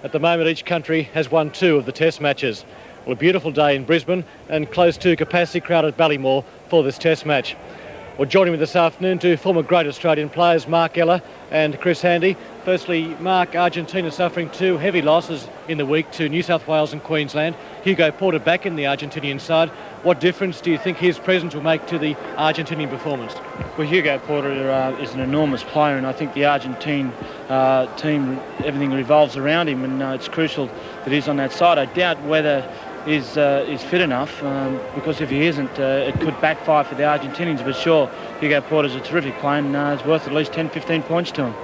At the moment, each country has won 2 of the Test matches. Well, a beautiful day in Brisbane and close to capacity crowd at Ballymore for this Test match. Well, joining me this afternoon, 2 former great Australian players, Mark Ella and Chris Handy. Firstly, Mark, Argentina suffering 2 heavy losses in the week to New South Wales and Queensland. Hugo Porter back in the Argentinian side. What difference do you think his presence will make to the Argentinian performance? Well, Hugo Porter is an enormous player, and I think the Argentine team, everything revolves around him, and it's crucial that he's on that side. I doubt whether is fit enough, because if he isn't, it could backfire for the Argentinians. But sure, Hugo Porter's a terrific player, and it's worth at least 10-15 points to him.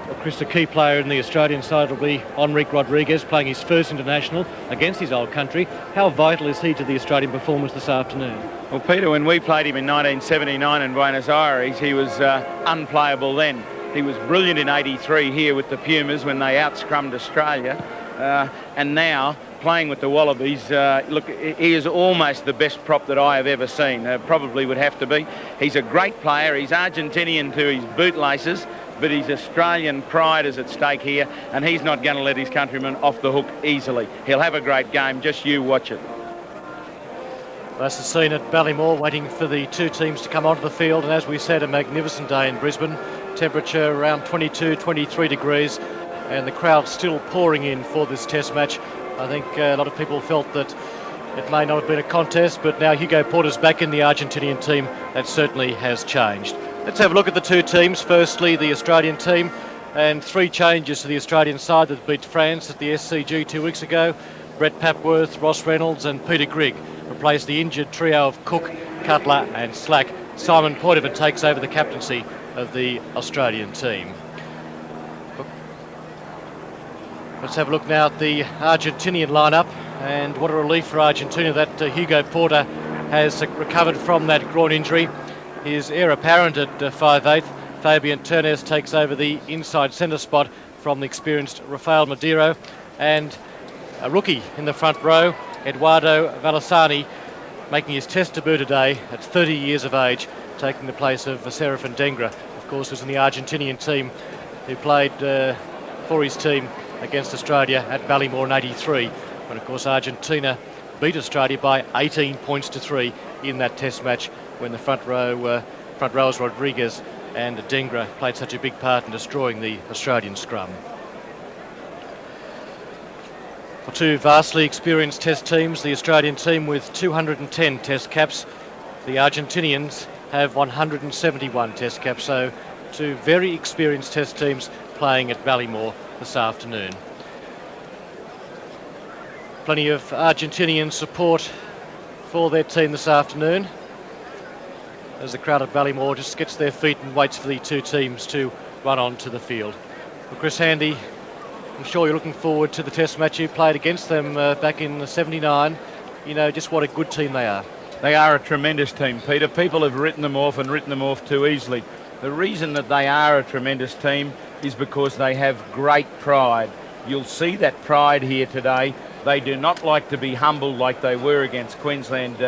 Well, Chris, the key player in the Australian side will be Enrique Rodriguez, playing his first international against his old country. How vital is he to the Australian performance this afternoon? Well, Peter, when we played him in 1979 in Buenos Aires, he was unplayable then. He was brilliant in 83 here with the Pumas when they out-scrummed Australia. And now, playing with the Wallabies, look, he is almost the best prop that I have ever seen. Probably would have to be. He's a great player. He's Argentinian to his bootlaces, but his Australian pride is at stake here, and he's not going to let his countrymen off the hook easily. He'll have a great game. Just you watch it. That's the scene at Ballymore, waiting for the 2 teams to come onto the field. And as we said, a magnificent day in Brisbane. Temperature around 22, 23 degrees, and the crowd still pouring in for this Test match. I think a lot of people felt that it may not have been a contest, but now Hugo Porter's back in the Argentinian team. That certainly has changed. Let's have a look at the 2 teams. Firstly, the Australian team, and 3 changes to the Australian side that beat France at the SCG 2 weeks ago. Brett Papworth, Ross Reynolds and Peter Grigg replaced the injured trio of Cook, Cutler and Slack. Simon Poitevin takes over the captaincy of the Australian team. Let's have a look now at the Argentinian lineup, and what a relief for Argentina that Hugo Porter has recovered from that groin injury. His heir apparent at 5'8", Fabian Ternes, takes over the inside centre spot from the experienced Rafael Madero, and a rookie in the front row, Eduardo Valesani, making his Test debut today at 30 years of age, taking the place of Serafin Dengra. Of course, was in the Argentinian team who played for his team against Australia at Ballymore in 83. But of course, Argentina beat Australia by 18 points to 3 in that Test match, when the front rowers Rodriguez and Dengra played such a big part in destroying the Australian scrum. For 2 vastly experienced Test teams, the Australian team with 210 Test caps, the Argentinians have 171 Test caps, so 2 very experienced Test teams playing at Ballymore this afternoon. Plenty of Argentinian support for their team this afternoon, as the crowd at Ballymore just gets their feet and waits for the 2 teams to run onto the field. Well, Chris Handy, I'm sure you're looking forward to the Test match. You played against them back in '79. You know just what a good team they are. They are a tremendous team, Peter. People have written them off and written them off too easily. The reason that they are a tremendous team is because they have great pride. You'll see that pride here today. They do not like to be humbled like they were against Queensland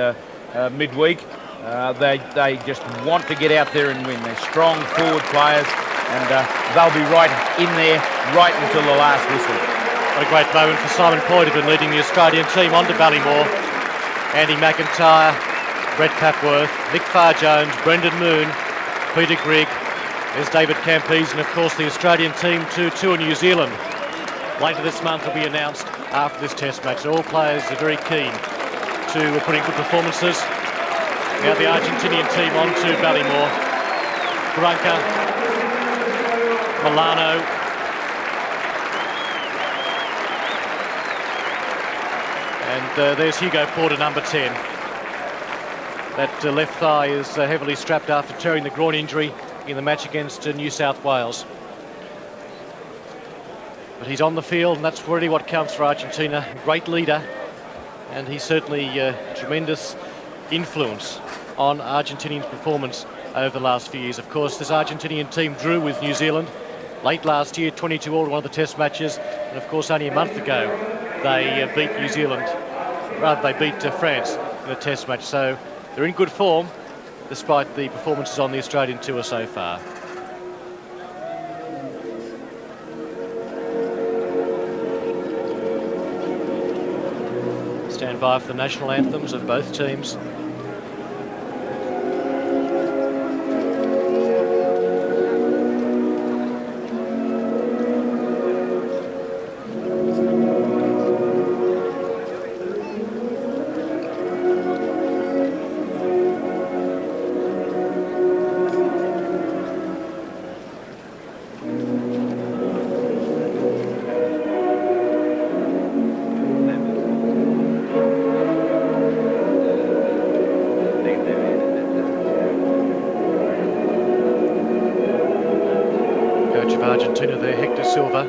midweek. They just want to get out there and win. They're strong forward players, and they'll be right in there right until the last whistle. What a great moment for Simon Poitevin leading the Australian team onto Ballymore. Andy McIntyre, Brett Papworth, Nick Farr-Jones, Brendan Moon, Peter Grigg, there's David Campese, and of course the Australian team to tour New Zealand. Later this month will be announced after this Test match. So all players are very keen to put in good performances. Now the Argentinian team on to Ballymore. Branca, Milano, and there's Hugo Porter, number 10. That left thigh is heavily strapped after tearing the groin injury in the match against New South Wales. But he's on the field, and that's really what counts for Argentina. Great leader, and he's certainly tremendous influence on Argentinian performance over the last few years. Of course, this Argentinian team drew with New Zealand late last year, 22-all in one of the Test matches, and of course only a month ago they beat New Zealand, rather they beat France in a Test match. So they're in good form despite the performances on the Australian tour so far. Stand by for the national anthems of both teams. Of Argentina there, Hector Silva.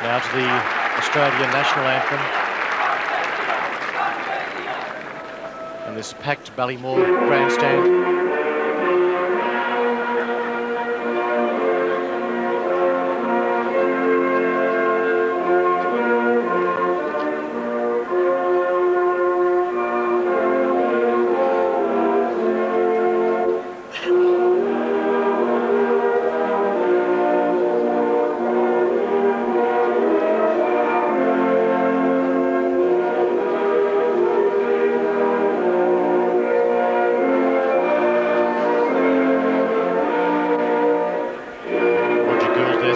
Now to the Australian national anthem. And this packed Ballymore grandstand.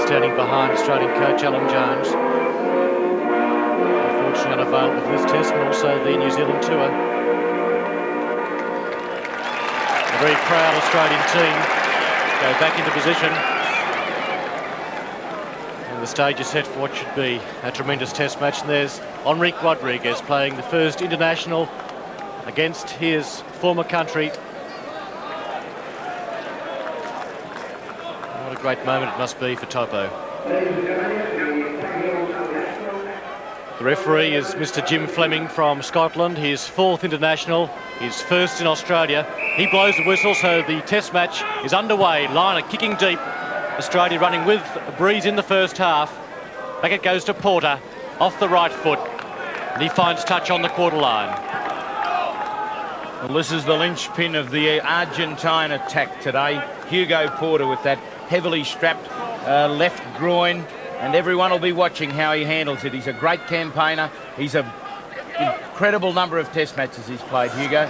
Standing behind Australian coach Alan Jones. Unfortunately unavailable for this test and also the New Zealand tour. A very proud Australian team go back into position. And the stage is set for what should be a tremendous test match. And there's Enrique Rodriguez playing the first international against his former country. What a great moment it must be for Topo. The referee is Mr. Jim Fleming from Scotland, his fourth international, his first in Australia. He blows the whistle, so the test match is underway. Lynagh kicking deep. Australia running with a breeze in the first half. Back it goes to Porter, off the right foot. And he finds touch on the quarter line. Well, this is the linchpin of the Argentine attack today. Hugo Porter with that heavily strapped left groin, and everyone will be watching how he handles it. He's a great campaigner. He's an incredible number of test matches he's played, Hugo.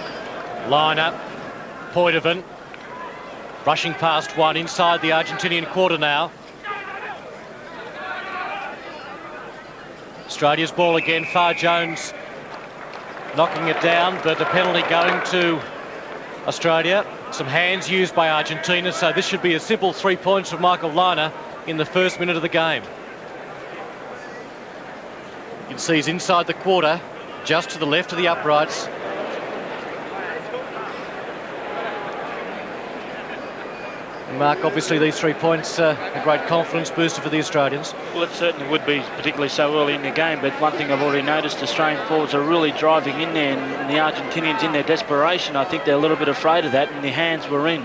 Lynagh, Poitevin, rushing past one inside the Argentinian quarter now. Australia's ball again, Far Jones knocking it down, but a penalty going to Australia. Some hands used by Argentina, so this should be a simple 3 points for Michael Lynagh in the first minute of the game. You can see he's inside the quarter, just to the left of the uprights. Mark, obviously these 3 points a great confidence booster for the Australians. Well, it certainly would be, particularly so early in the game, but one thing I've already noticed, Australian forwards are really driving in there, and the Argentinians, in their desperation, I think they're a little bit afraid of that, and their hands were in,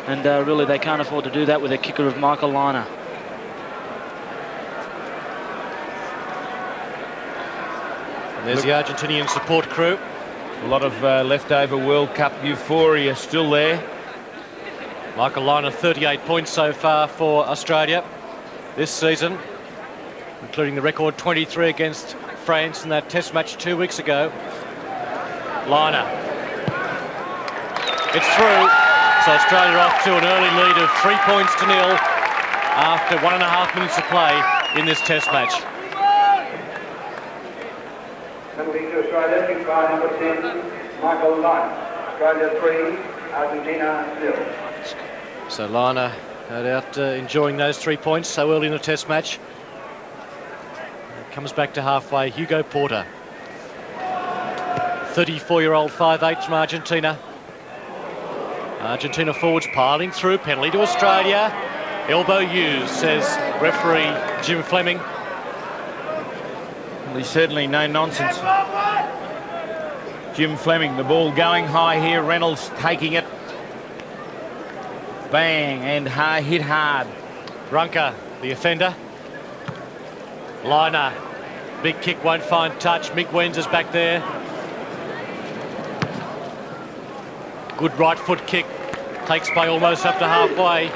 and really they can't afford to do that with a kicker of Michael Lynagh. And there's the Argentinian support crew. A lot of leftover World Cup euphoria still there. Michael Lynagh, 38 points so far for Australia this season, including the record 23 against France in that test match 2 weeks ago. Lynagh. It's through. So Australia off to an early lead of 3 points to nil after 1.5 minutes of play in this test match. Penalty to Australia, kick by number 10, Michael Lynagh. Australia 3, Argentina 0. So Lynagh, no doubt, enjoying those 3 points so early in the test match. Comes back to halfway, Hugo Porter. 34-year-old 5'8" from Argentina. Argentina forwards piling through, penalty to Australia. Elbow used, says referee Jim Fleming. Well, he's certainly no nonsense. Jim Fleming, the ball going high here, Reynolds taking it. Bang, and hit hard. Runker, the offender. Lynagh, big kick, won't find touch. Mick Wenz is back there. Good right foot kick Takes play almost up to halfway.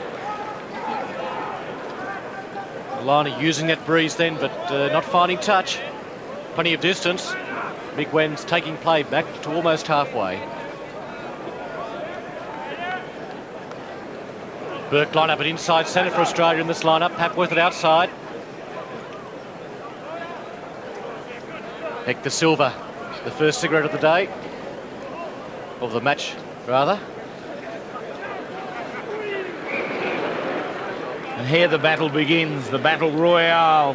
Lynagh using that breeze then, but not finding touch. Plenty of distance. Migwen's taking play back to almost halfway. Burke line up at inside centre for Australia in this lineup. Papworth at outside. Hector Silva, the first cigarette of the day. Of the match, rather. And here the battle begins, the battle royale.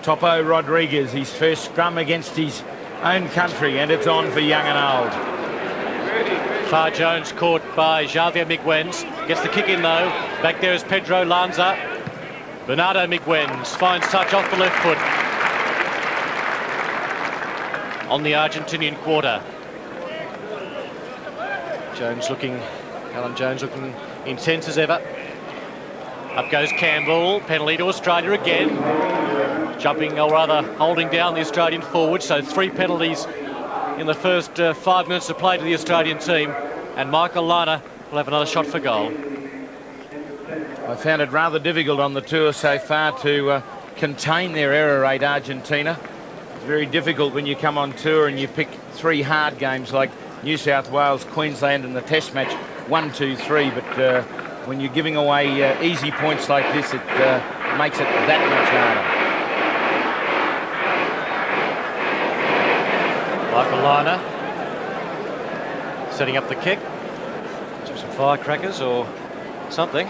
Topo Rodriguez, his first scrum against his own country, and it's on for young and old. Far Jones caught by Javier Migwens. Gets the kick in though. Back there is Pedro Lanza. Bernardo Migwens finds touch off the left foot. On the Argentinian quarter. Alan Jones looking intense as ever. Up goes Campbell. Penalty to Australia again. Jumping, or rather holding down the Australian forward. So 3 penalties in the first 5 minutes of play to the Australian team. And Michael Lynagh will have another shot for goal. I found it rather difficult on the tour so far to contain their error rate, Argentina. It's very difficult when you come on tour and you pick 3 hard games like New South Wales, Queensland and the Test match 1, 2, 3. But when you're giving away easy points like this, it makes it that much harder. Michael Lynagh setting up the kick. Some firecrackers or something.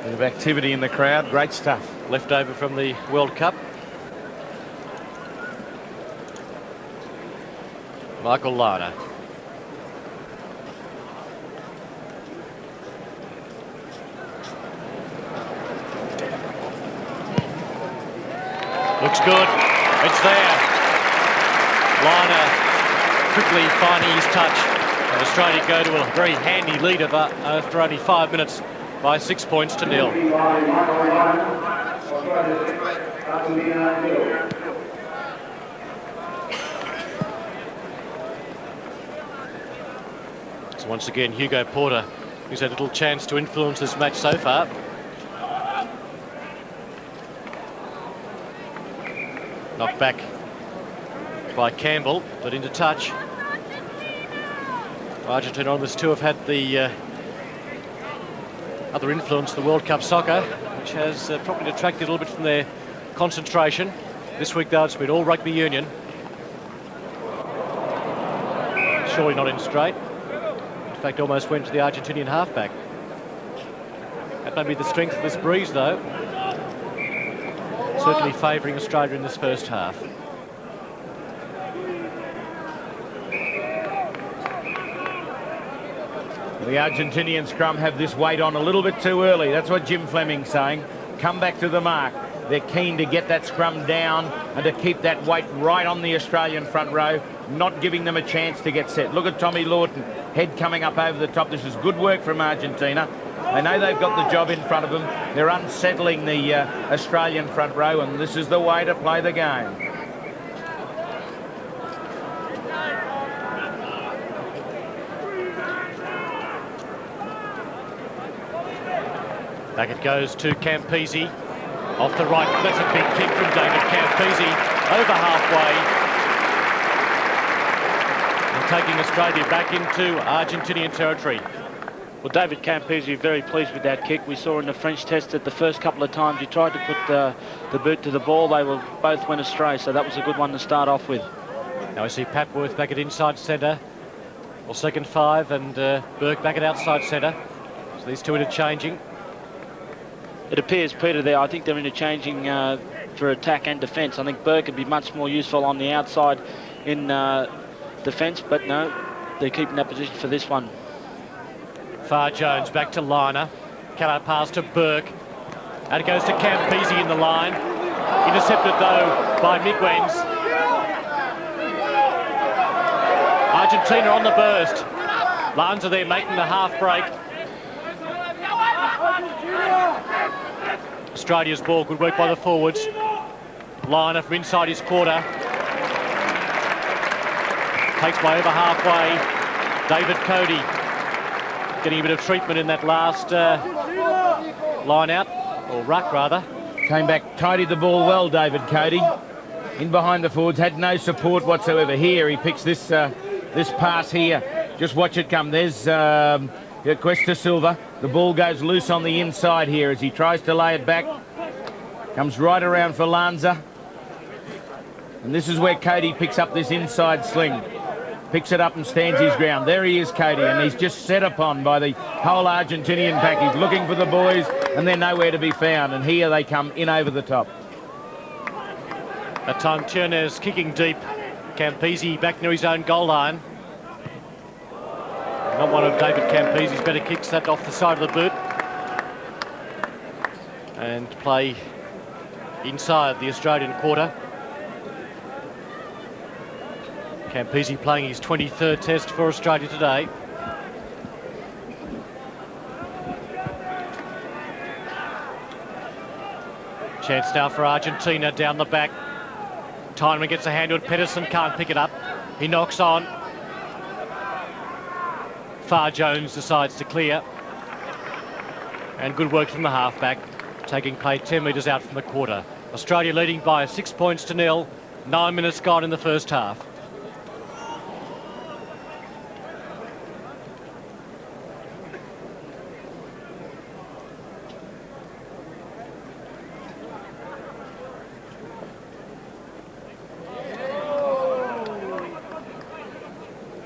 Bit of activity in the crowd, great stuff. Left over from the World Cup. Michael Lynagh. Looks good. It's there. Lynagh quickly finding his touch. And Australia go to a very handy lead after only 5 minutes by 6 points to 0. So once again, Hugo Porter, who's had little chance to influence this match so far. Knocked back by Campbell, but into touch. Argentina on this tour have had the other influence, the World Cup soccer, which has probably detracted a little bit from their concentration. This week, though, it's been all rugby union. Surely not in straight. In fact, almost went to the Argentinian halfback. That may be the strength of this breeze, though. Certainly favouring Australia in this first half. The Argentinian scrum have this weight on a little bit too early. That's what Jim Fleming's saying. Come back to the mark. They're keen to get that scrum down and to keep that weight right on the Australian front row, not giving them a chance to get set. Look at Tommy Lawton, head coming up over the top. This is good work from Argentina. They know they've got the job in front of them. They're unsettling the Australian front row, and this is the way to play the game. Back it goes to Campese. Off the right, that's a big kick from David Campese. Over halfway. And taking Australia back into Argentinian territory. Well, David Campese very pleased with that kick. We saw in the French test that the first couple of times he tried to put the boot to the ball, they both went astray, so that was a good one to start off with. Now we see Papworth back at inside centre, or second 5, and Burke back at outside centre. So these two interchanging. It appears, Peter, there, I think they're interchanging for attack and defence. I think Burke would be much more useful on the outside in defence, but no, they're keeping that position for this one. Far Jones back to Lynagh. Cannot pass to Burke. And it goes to Campese in the line. Intercepted, though, by Migwens. Argentina on the burst. Lanza there making the half break. Australia's ball, good work by the forwards. Lynagh from inside his quarter. Takes by over halfway. David Cody. getting a bit of treatment in that last line out, or ruck rather. Came back, tidied the ball well, David Cody. In behind the forwards, had no support whatsoever here. He picks this this pass here. Just watch it come. There's Cuesta Silva. The ball goes loose on the inside here as he tries to lay it back. Comes right around for Lanza. And this is where Cody picks up this inside sling. Picks it up and stands his ground. There he is, Cody, and he's just set upon by the whole Argentinian pack. He's looking for the boys, and they're nowhere to be found. And here they come in over the top. That time Turner's kicking deep. Campese back near his own goal line. Not one of David Campese's better kicks, that off the side of the boot. And play inside the Australian quarter. Campese playing his 23rd test for Australia today. Chance now for Argentina down the back. Tyneman gets a hand to it. Pedersen can't pick it up. He knocks on. Far Jones decides to clear. And good work from the halfback, taking play 10 metres out from the quarter. Australia leading by 6 points to 0. 9 minutes gone in the first half.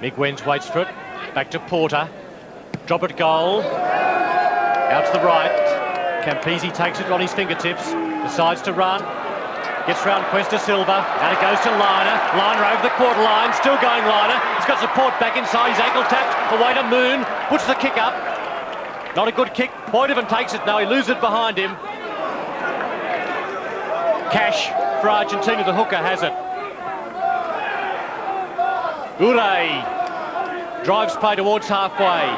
Mick Wens waits for it. Back to Porter. Drop it goal. Out to the right. Campese takes it on his fingertips. Decides to run. Gets round Cuesta Silva. Out it goes to Lynagh. Lynagh over the quarter line. Still going Lynagh. He's got support back inside. His ankle tapped. Away to Moon. Puts the kick up. Not a good kick. Boydovan takes it now. He loses it behind him. Cash for Argentina. The hooker has it. Ure drives play towards halfway.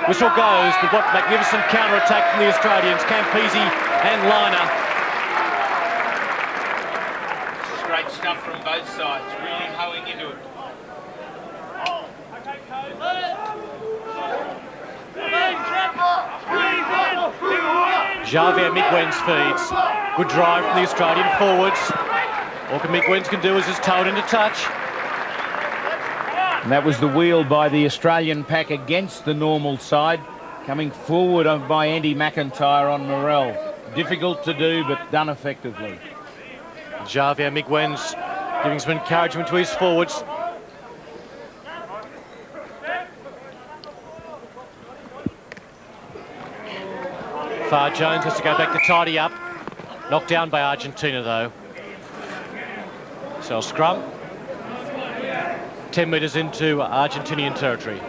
Whistle goes, but what magnificent counter-attack from the Australians, Campese and Lynagh. Great stuff from both sides, really hoeing into it. Javier Mick Wens feeds. Good drive from the Australian forwards. All Mick Wens can do is just toe it into touch. And that was the wheel by the Australian pack against the normal side, coming forward by Andy McIntyre on Morrell. Difficult to do, but done effectively. Javier Mick Wens giving some encouragement to his forwards. Far Jones has to go back to tidy up. Knocked down by Argentina, though. So a scrum. 10 metres into Argentinian territory.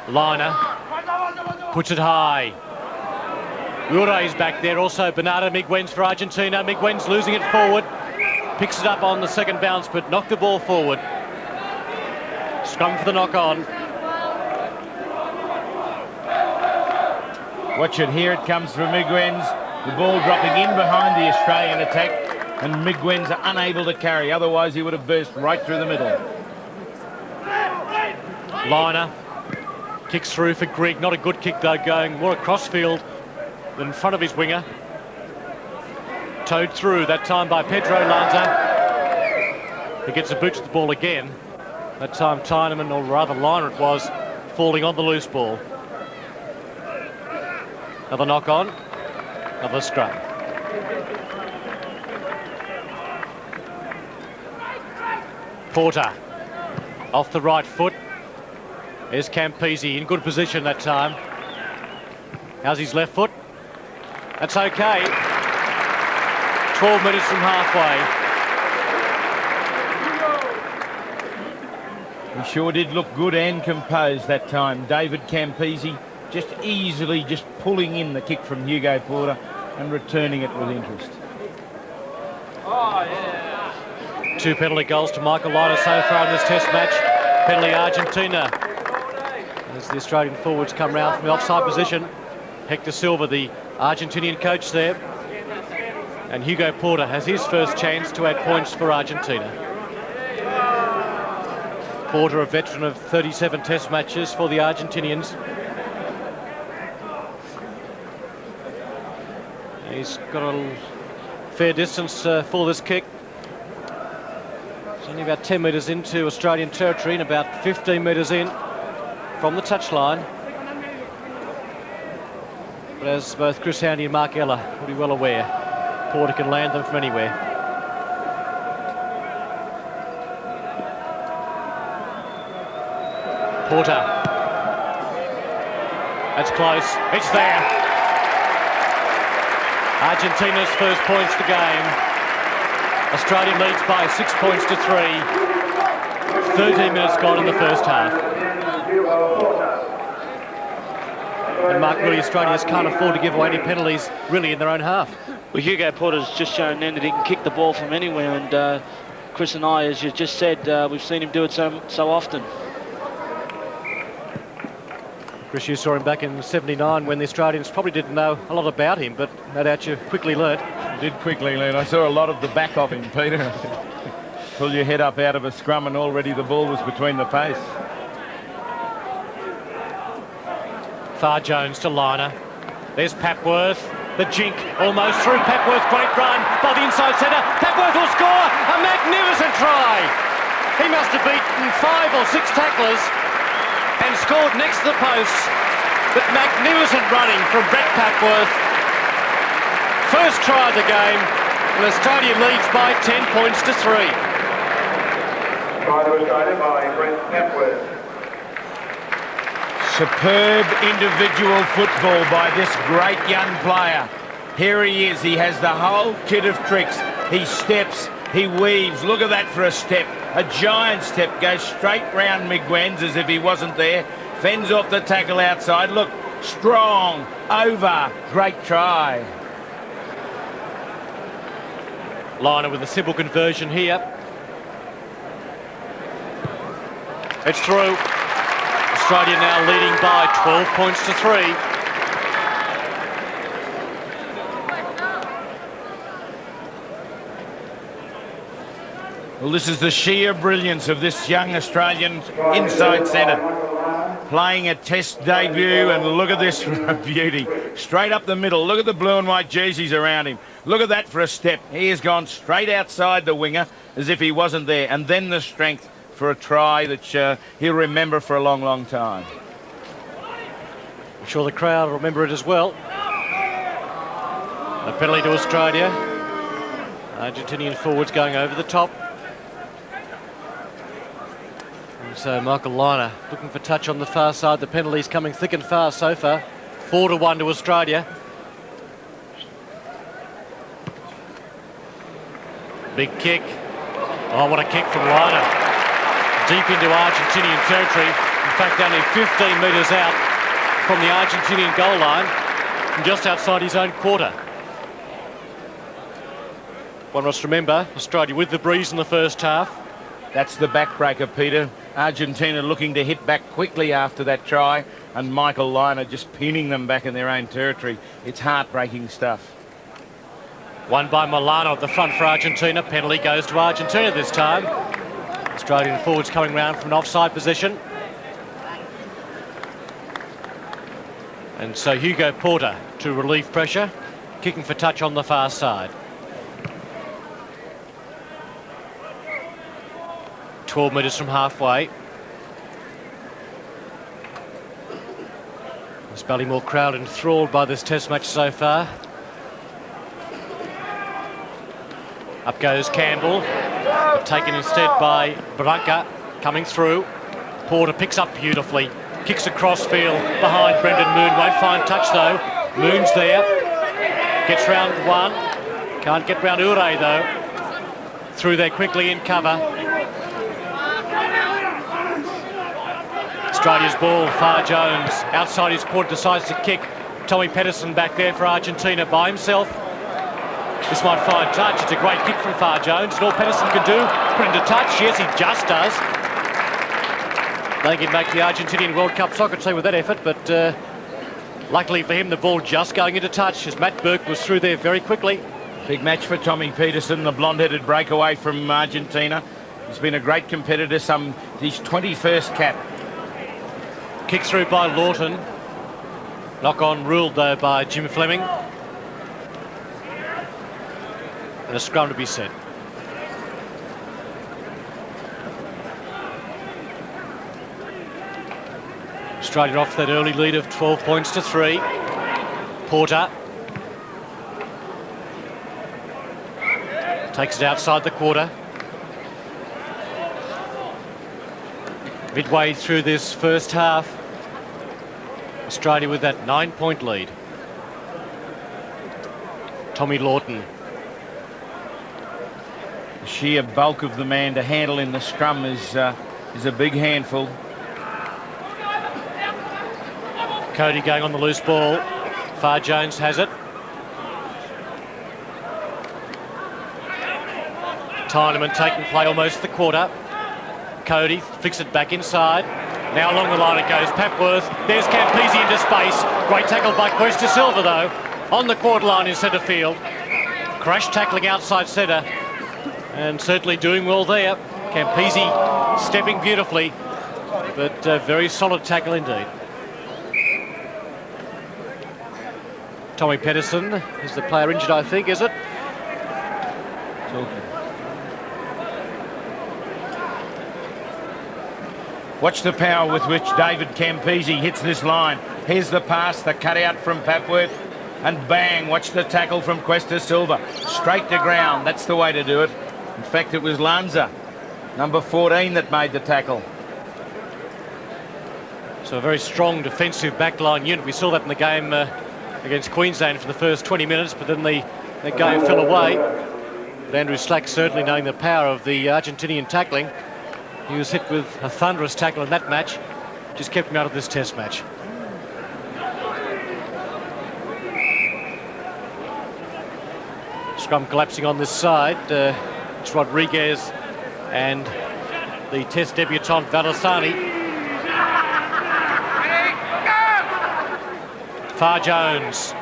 Lynagh puts it high. Ure's back there. Also Bernardo Mick Wens for Argentina. Mick Wens losing it forward. Picks it up on the second bounce, but knocked the ball forward. Scrum for the knock-on. Watch it, here it comes from Mick Wens. The ball dropping in behind the Australian attack, and Mick Wens are unable to carry, otherwise he would have burst right through the middle. Lynagh kicks through for Grigg. Not a good kick though, going more across field than in front of his winger. Towed through, that time by Pedro Lanza. He gets a boot to the ball again. That time Tyneman, or rather Lynagh it was, falling on the loose ball. Another knock on. Another scrum. Porter off the right foot. There's Campese in good position that time. How's his left foot? That's okay. 12 metres from halfway. He sure did look good and composed that time. David Campese just easily just pulling in the kick from Hugo Porter and returning it with interest. Oh, yeah. 2 penalty goals to Michael Lynagh so far in this test match. Penalty Argentina. As the Australian forwards come round from the offside position. Hector Silva, the Argentinian coach there. And Hugo Porter has his first chance to add points for Argentina. Porter, a veteran of 37 test matches for the Argentinians. He's got a fair distance for this kick. It's only about 10 metres into Australian territory and about 15 metres in from the touchline. But as both Chris Handy and Mark Ella will be well aware, Porter can land them from anywhere. Porter. That's close. It's there. Argentina's first points of the game. Australia leads by 6 points to 3. 13 minutes gone in the first half. And Mark, really, Australians can't afford to give away any penalties, really, in their own half. Well, Hugo Porter's just shown then that he can kick the ball from anywhere, and Chris and I, as you just said, we've seen him do it so often. Chris, you saw him back in '79 when the Australians probably didn't know a lot about him, but no doubt you quickly learnt. I did quickly learn. I saw a lot of the back of him, Peter. Pull your head up out of a scrum and already the ball was between the pace. Far Jones to Lynagh. There's Papworth. The jink almost through. Papworth, great run by the inside centre. Papworth will score a magnificent try. He must have beaten 5 or 6 tacklers and scored next to the post. But magnificent running from Brett Papworth. First try of the game, and Australia leads by 10 points to 3. Try to Australia by Brett Papworth. Superb individual football by this great young player. Here he is. He has the whole kit of tricks. He steps, he weaves. Look at that for a step. A giant step. Goes straight round Miguens as if he wasn't there. Fends off the tackle outside. Look, strong, over. Great try. Lynagh with a simple conversion here. It's through. Australia now leading by 12 points to 3. Well, this is the sheer brilliance of this young Australian inside centre. Playing a test debut, and look at this for a beauty. Straight up the middle. Look at the blue and white jerseys around him. Look at that for a step. He has gone straight outside the winger as if he wasn't there. And then the strength for a try that he'll remember for a long, long time. I'm sure the crowd will remember it as well. A penalty to Australia. Argentinian forwards going over the top. And so Michael Lynagh looking for touch on the far side. The penalties coming thick and fast so far. 4-1 to Australia. Big kick. Oh, what a kick from Lynagh. Deep into Argentinian territory. In fact, only 15 metres out from the Argentinian goal line, and just outside his own quarter. One must remember, Australia with the breeze in the first half. That's the backbreaker, Peter. Argentina looking to hit back quickly after that try, and Michael Lynagh just pinning them back in their own territory. It's heartbreaking stuff. Won by Milano at the front for Argentina. Penalty goes to Argentina this time. Australian forwards coming round from an offside position. And so Hugo Porter to relieve pressure, kicking for touch on the far side. 12 metres from halfway. This Ballymore crowd enthralled by this test match so far. Up goes Campbell, but taken instead by Branca, coming through. Porter picks up beautifully, kicks across field behind Brendan Moon, won't find touch though. Moon's there, gets round one, can't get round Ure though. Through there quickly in cover. Australia's ball, Far Jones, outside his quarter, decides to kick. Tommy Pedersen back there for Argentina by himself. This might find touch. It's a great kick from Far Jones. And all Pedersen can do, put into touch. Yes, he just does. They can make the Argentinian World Cup soccer team with that effort, but luckily for him, the ball just going into touch as Matt Burke was through there very quickly. Big match for Tommy Pedersen, the blonde-headed breakaway from Argentina. He's been a great competitor, his 21st cap. Kick through by Lawton. Knock on ruled though by Jim Fleming. And a scrum to be set. Australia off that early lead of 12 points to 3. Porter takes it outside the quarter. Midway through this first half, Australia with that 9-point lead. Tommy Lawton. The sheer bulk of the man to handle in the scrum is a big handful. Cody going on the loose ball. Far Jones has it. Tyneman taking play almost the quarter. Cody flicks it back inside. Now along the line it goes. Papworth. There's Campese into space. Great tackle by Questa Silva though. On the quarter line in centre field. Crash tackling outside centre. And certainly doing well there. Campese stepping beautifully. But very solid tackle indeed. Tommy Pedersen is the player injured, I think, is it? Watch the power with which David Campese hits this line. Here's the pass, the cutout from Papworth, and bang, watch the tackle from Questa Silva. Straight to ground, that's the way to do it. In fact, it was Lanza, number 14, that made the tackle. So a very strong defensive backline unit. We saw that in the game against Queensland for the first 20 minutes, but then the game fell away. But Andrew Slack certainly knowing the power of the Argentinian tackling. He was hit with a thunderous tackle in that match, just kept him out of this test match. Scrum collapsing on this side. It's Rodriguez and the test debutant Valasani. Far Jones,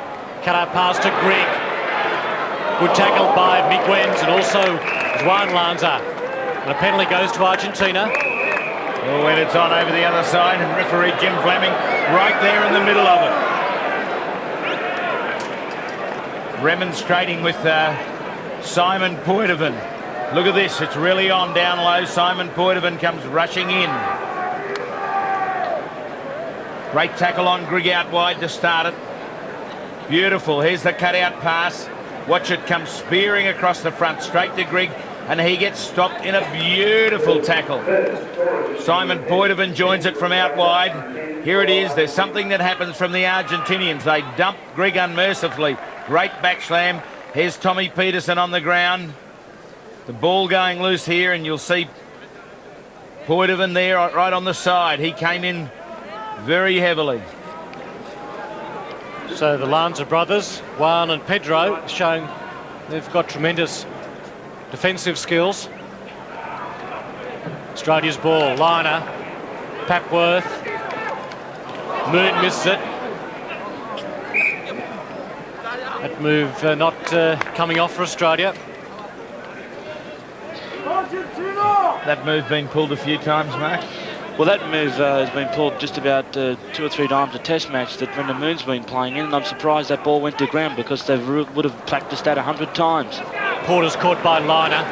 cut out pass to Grigg. Good tackle by Miguens and also Juan Lanza. And a penalty goes to Argentina. Oh, and it's on over the other side, and referee Jim Fleming right there in the middle of it. Remonstrating with Simon Poitevin. Look at this, it's really on down low. Simon Poitevin comes rushing in. Great tackle on Grigg out wide to start it. Beautiful, here's the cutout pass. Watch it come spearing across the front, straight to Grigg, and he gets stopped in a beautiful tackle. Simon Poitevin joins it from out wide. Here it is, there's something that happens from the Argentinians. They dump Grigg unmercifully. Great back slam. Here's Tommy Peterson on the ground. The ball going loose here, and you'll see Poitevin there right on the side. He came in very heavily. So the Lanza brothers, Juan and Pedro, showing they've got tremendous defensive skills. Australia's ball, Lynagh, Papworth, Moon misses it. That move not coming off for Australia. That move been pulled a few times, Mark? Well, that move has been pulled just about 2 or 3 times a test match that Brendan Moon's been playing in, and I'm surprised that ball went to ground because they would have practiced that 100 times. Porter's caught by Lynagh.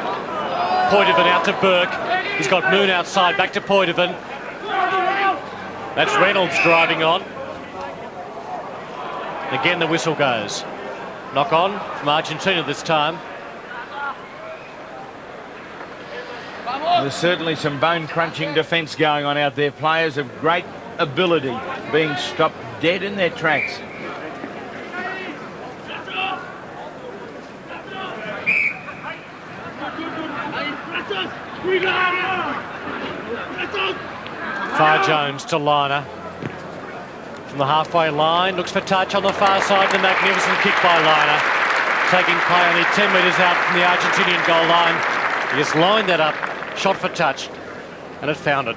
Poitevin out to Burke. He's got Moon outside, back to Poitevin. That's Reynolds driving on. Again, the whistle goes. Knock on from Argentina this time. There's certainly some bone-crunching defence going on out there. Players of great ability being stopped dead in their tracks. Far Jones to Lynagh. From the halfway line, looks for touch on the far side. The magnificent kick by Lynagh. Taking play only 10 metres out from the Argentinian goal line. He just lined that up, shot for touch, and it found it.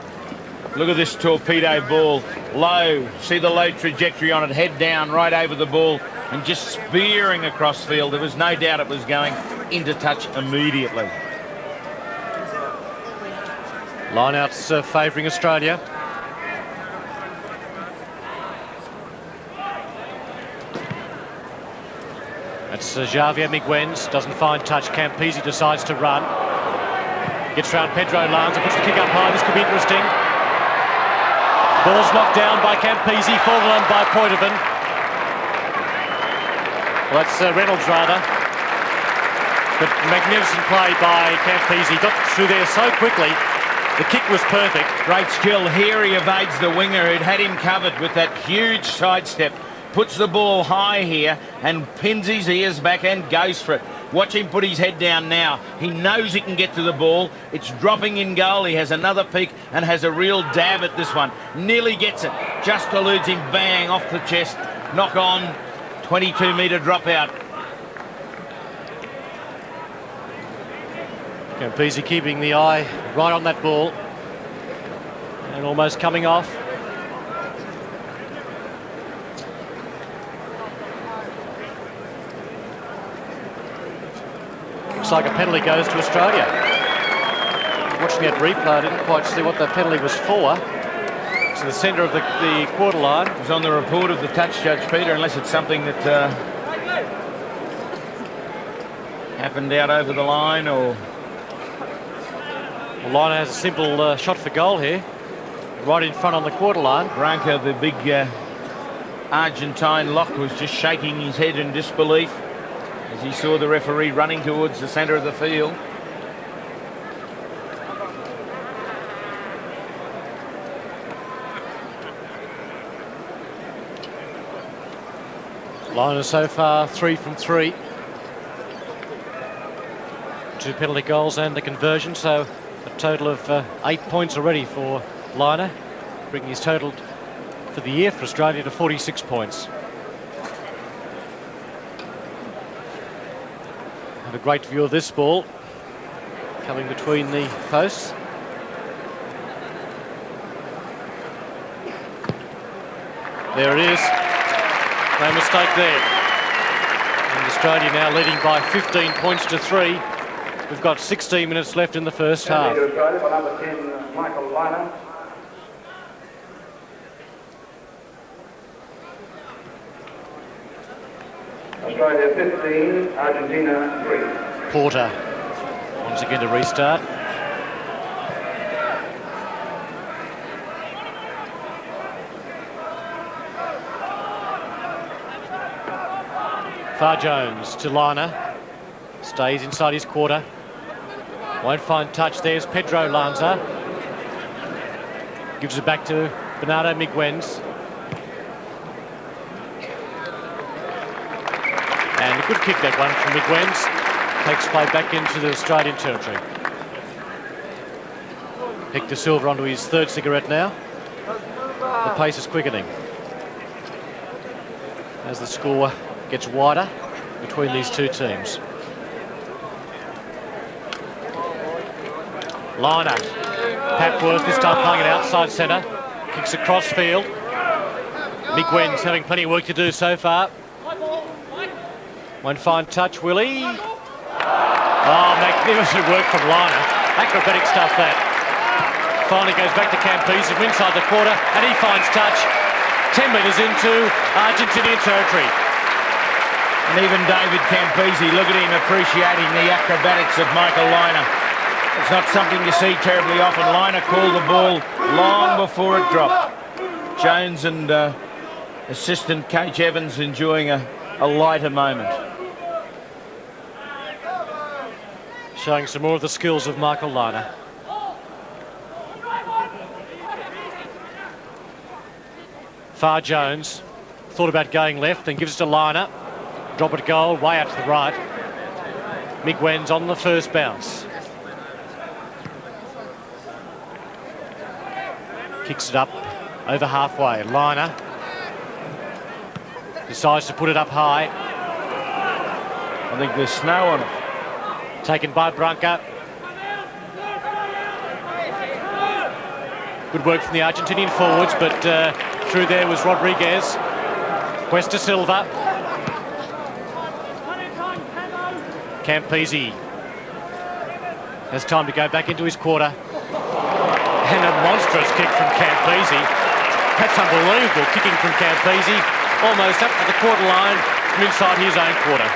Look at this torpedo ball. Low, see the low trajectory on it, head down right over the ball and just spearing across field. There was no doubt it was going into touch immediately. Line-outs favouring Australia. That's Javier Miguens, doesn't find touch. Campese decides to run. Gets round Pedro Lanza, puts the kick up high. This could be interesting. Ball's knocked down by Campese, fallen on by Poitevin. Well, that's Reynolds rather. But magnificent play by Campese. Got through there so quickly. The kick was perfect. Great skill. Here he evades the winger who'd had him covered with that huge sidestep. Puts the ball high here and pins his ears back and goes for it. Watch him put his head down now. He knows he can get to the ball. It's dropping in goal. He has another peek and has a real dab at this one. Nearly gets it. Just eludes him. Bang, off the chest. Knock on. 22-metre dropout. Campese keeping the eye right on that ball. And almost coming off. Looks like a penalty goes to Australia. Watching that replay, I didn't quite see what that penalty was for. It's in the centre of the quarter line. It was on the report of the touch, Judge Peter, unless it's something that happened out over the line or... Well, Lynagh has a simple shot for goal here. Right in front on the quarter line. Branca, the big Argentine lock, was just shaking his head in disbelief as he saw the referee running towards the centre of the field. Lynagh so far 3 from 3. 2 penalty goals and the conversion, so a total of 8 points already for Lynagh, bringing his total for the year for Australia to 46 points. Have a great view of this ball coming between the posts. There it is. No mistake there. And Australia now leading by 15 points to 3. We've got 16 minutes left in the first half. Australia by number 10, Michael Lynagh. Australia 15, Argentina 3. Porter once again to restart. Far Jones to Lynagh. Stays inside his quarter. Won't find touch. There's Pedro Lanza. Gives it back to Bernardo Miguens. And a good kick, that one from Miguens. Takes play back into the Australian territory. Hector Silva onto his third cigarette now. The pace is quickening as the score gets wider between these two teams. Lynagh. Papworth this time playing it outside centre. Kicks across field. Miguens having plenty of work to do so far. Won't find touch, will he? Oh, magnificent work from Lynagh. Acrobatic stuff, that. Finally goes back to Campese from inside the quarter, and he finds touch. 10 metres into Argentinian territory. And even David Campese, look at him appreciating the acrobatics of Michael Lynagh. It's not something you see terribly often. Lynagh called the ball long before it dropped. Jones and assistant Coach Evans enjoying a lighter moment. Showing some more of the skills of Michael Lynagh. Far Jones thought about going left, then gives it to Lynagh. Drop it goal, way out to the right. Miguens on the first bounce. Kicks it up over halfway. Lynagh decides to put it up high. I think there's snow on it. Taken by Branca. Good work from the Argentinian forwards, but through there was Rodriguez. Cuesta Silva. Campese has time to go back into his quarter. And a monstrous kick from Campese. That's unbelievable, kicking from Campese, almost up to the quarter line from inside his own quarter.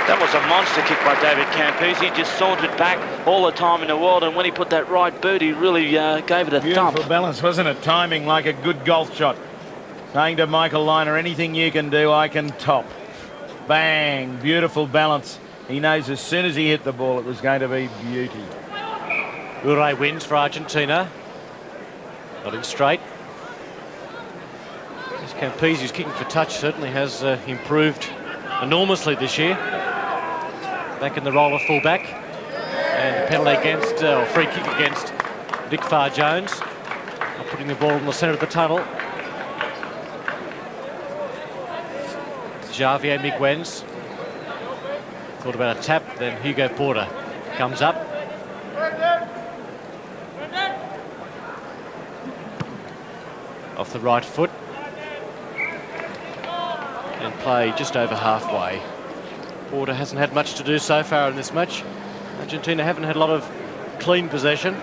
That was a monster kick by David Campese. He just sauntered back all the time in the world, and when he put that right boot, he really gave it a thump. Beautiful balance, wasn't it? Timing like a good golf shot. Saying to Michael Lynagh, anything you can do, I can top. Bang, beautiful balance. He knows as soon as he hit the ball, it was going to be beauty. Ure wins for Argentina. Not in straight. Campese's kicking for touch certainly has improved enormously this year. Back in the role of fullback. And a penalty against, or free kick against Nick Farr-Jones. Putting the ball in the centre of the tunnel. Javier Miguens. Thought about a tap, then Hugo Porter comes up. Off the right foot. And play just over halfway. Porter hasn't had much to do so far in this match. Argentina haven't had a lot of clean possession.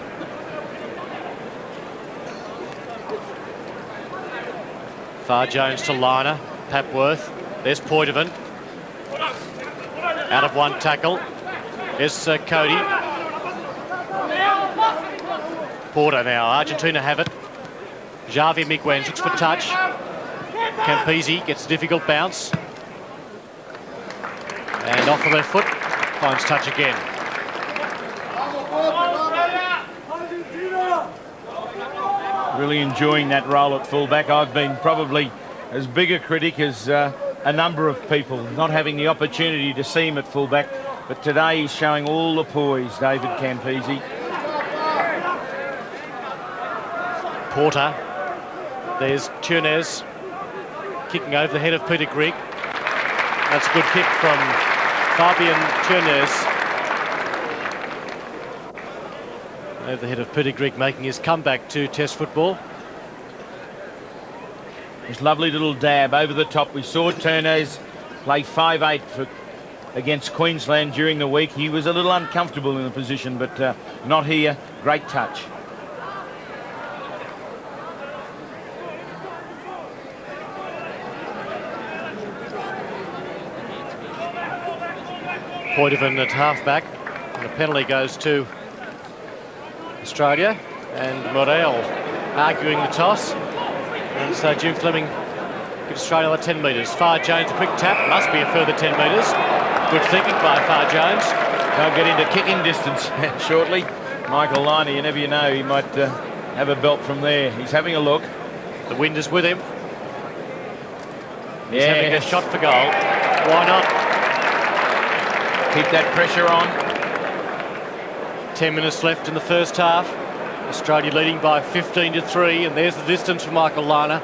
Farr-Jones to Lynagh. Papworth. There's Poitevin. Out of one tackle. There's Cody. Porter now. Argentina have it. Javier Miguens looks for touch. Campese gets a difficult bounce. And off of her foot. Finds touch again. Really enjoying that role at fullback. I've been probably as big a critic as a number of people, not having the opportunity to see him at fullback, but today he's showing all the poise, David Campese. Porter. There's Tunes kicking over the head of Peter Grigg. That's a good kick from Fabian Tunes. Over the head of Peter Grigg, making his comeback to Test football. This lovely little dab over the top. We saw Tunes play 5'8" against Queensland during the week. He was a little uncomfortable in the position, but not here. Great touch. Poitevin at halfback, and the penalty goes to Australia, and Morel arguing the toss, and so Jim Fleming gives Australia the 10 metres. Farr-Jones, a quick tap, must be a further 10 metres. Good thinking by Farr-Jones. They'll get into kicking distance shortly. Michael Lynagh, you never know, he might have a belt from there. He's having a look. The wind is with him. He's having a shot for goal. Why not? Keep that pressure on. 10 minutes left in the first half. Australia leading by 15-3, and there's the distance for Michael Lynagh.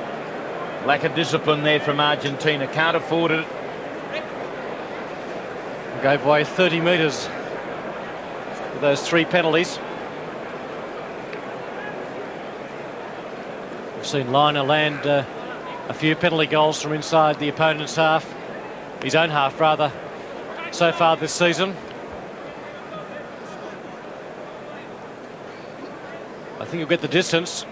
Lack of discipline there from Argentina. Can't afford it. Gave away 30 metres with those 3 penalties. We've seen Lynagh land a few penalty goals from inside the opponent's half. His own half, rather, so far this season. I think he'll get the distance.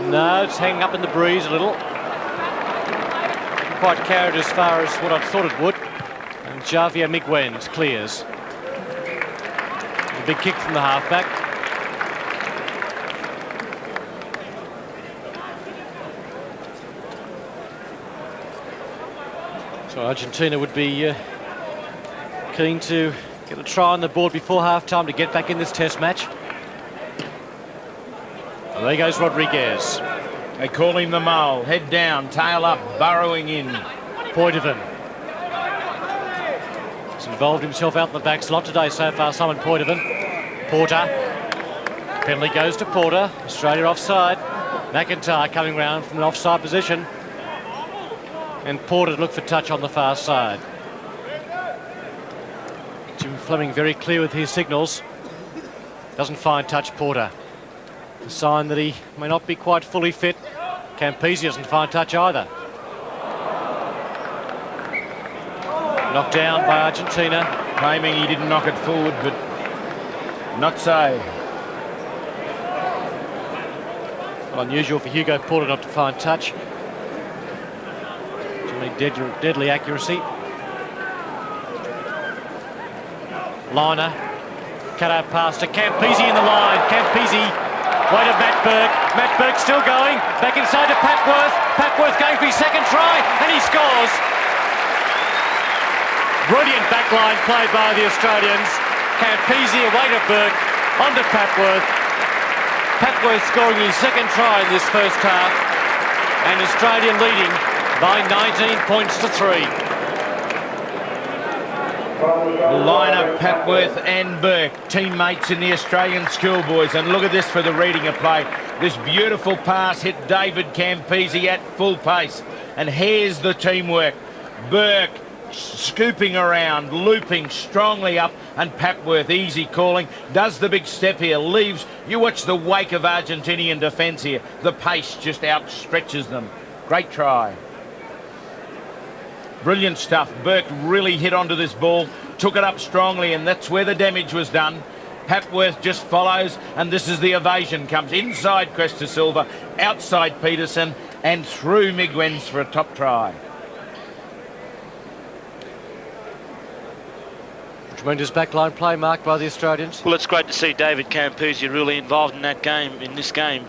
No, it's hanging up in the breeze a little. Didn't quite carry it as far as what I thought it would. And Javier Miguens clears. A big kick from the halfback. So Argentina would be keen to get a try on the board before half-time to get back in this test match. And there goes Rodriguez. They call him the mole. Head down, tail up, burrowing in. Poitevin. He's involved himself out in the back slot today so far, Simon Poitevin. Porter. Penalty goes to Porter. Australia offside. McIntyre coming round from an offside position. And Porter to look for touch on the far side. Jim Fleming very clear with his signals. Doesn't find touch, Porter. A sign that he may not be quite fully fit. Campese doesn't find touch either. Knocked down by Argentina. Claiming he didn't knock it forward, but Not so. Well, unusual for Hugo Porter not to find touch. Deadly accuracy. Lynagh, cut out pass to Campese in the line. Campese, way to Matt Burke. Matt Burke still going, back inside to Papworth. Papworth going for his second try, and he scores. Brilliant backline play by the Australians. Campese away to Burke, onto Papworth. Papworth scoring his second try in this first half, and Australia leading by 19 points to 3. Lynagh, Papworth and Burke, teammates in the Australian schoolboys. And look at this for the reading of play. This beautiful pass hit David Campese at full pace. And here's the teamwork. Burke scooping around, looping strongly up, and Papworth easy calling. Does the big step here, leaves. You watch the wake of Argentinian defence here. The pace just outstretches them. Great try. Brilliant stuff. Burke really hit onto this ball, took it up strongly, and that's where the damage was done. Papworth just follows, and this is the evasion. Comes inside Cresta Silva, outside Peterson, and through Miguens for a top try. Tremendous backline play marked by the Australians. Well, it's great to see David Campese really involved in that game, in this game.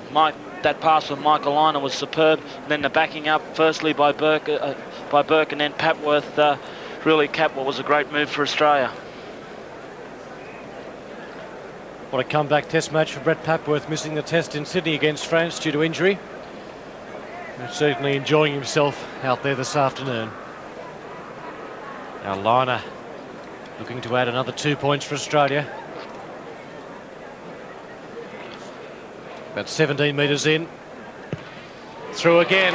That pass from Michael Lynagh was superb, and then the backing up firstly by Burke and then Papworth really capped what was a great move for Australia. What a comeback test match for Brett Papworth, missing the test in Sydney against France due to injury. He's certainly enjoying himself out there this afternoon. Now Lynagh looking to add another 2 points for Australia. About 17 metres in. Through again.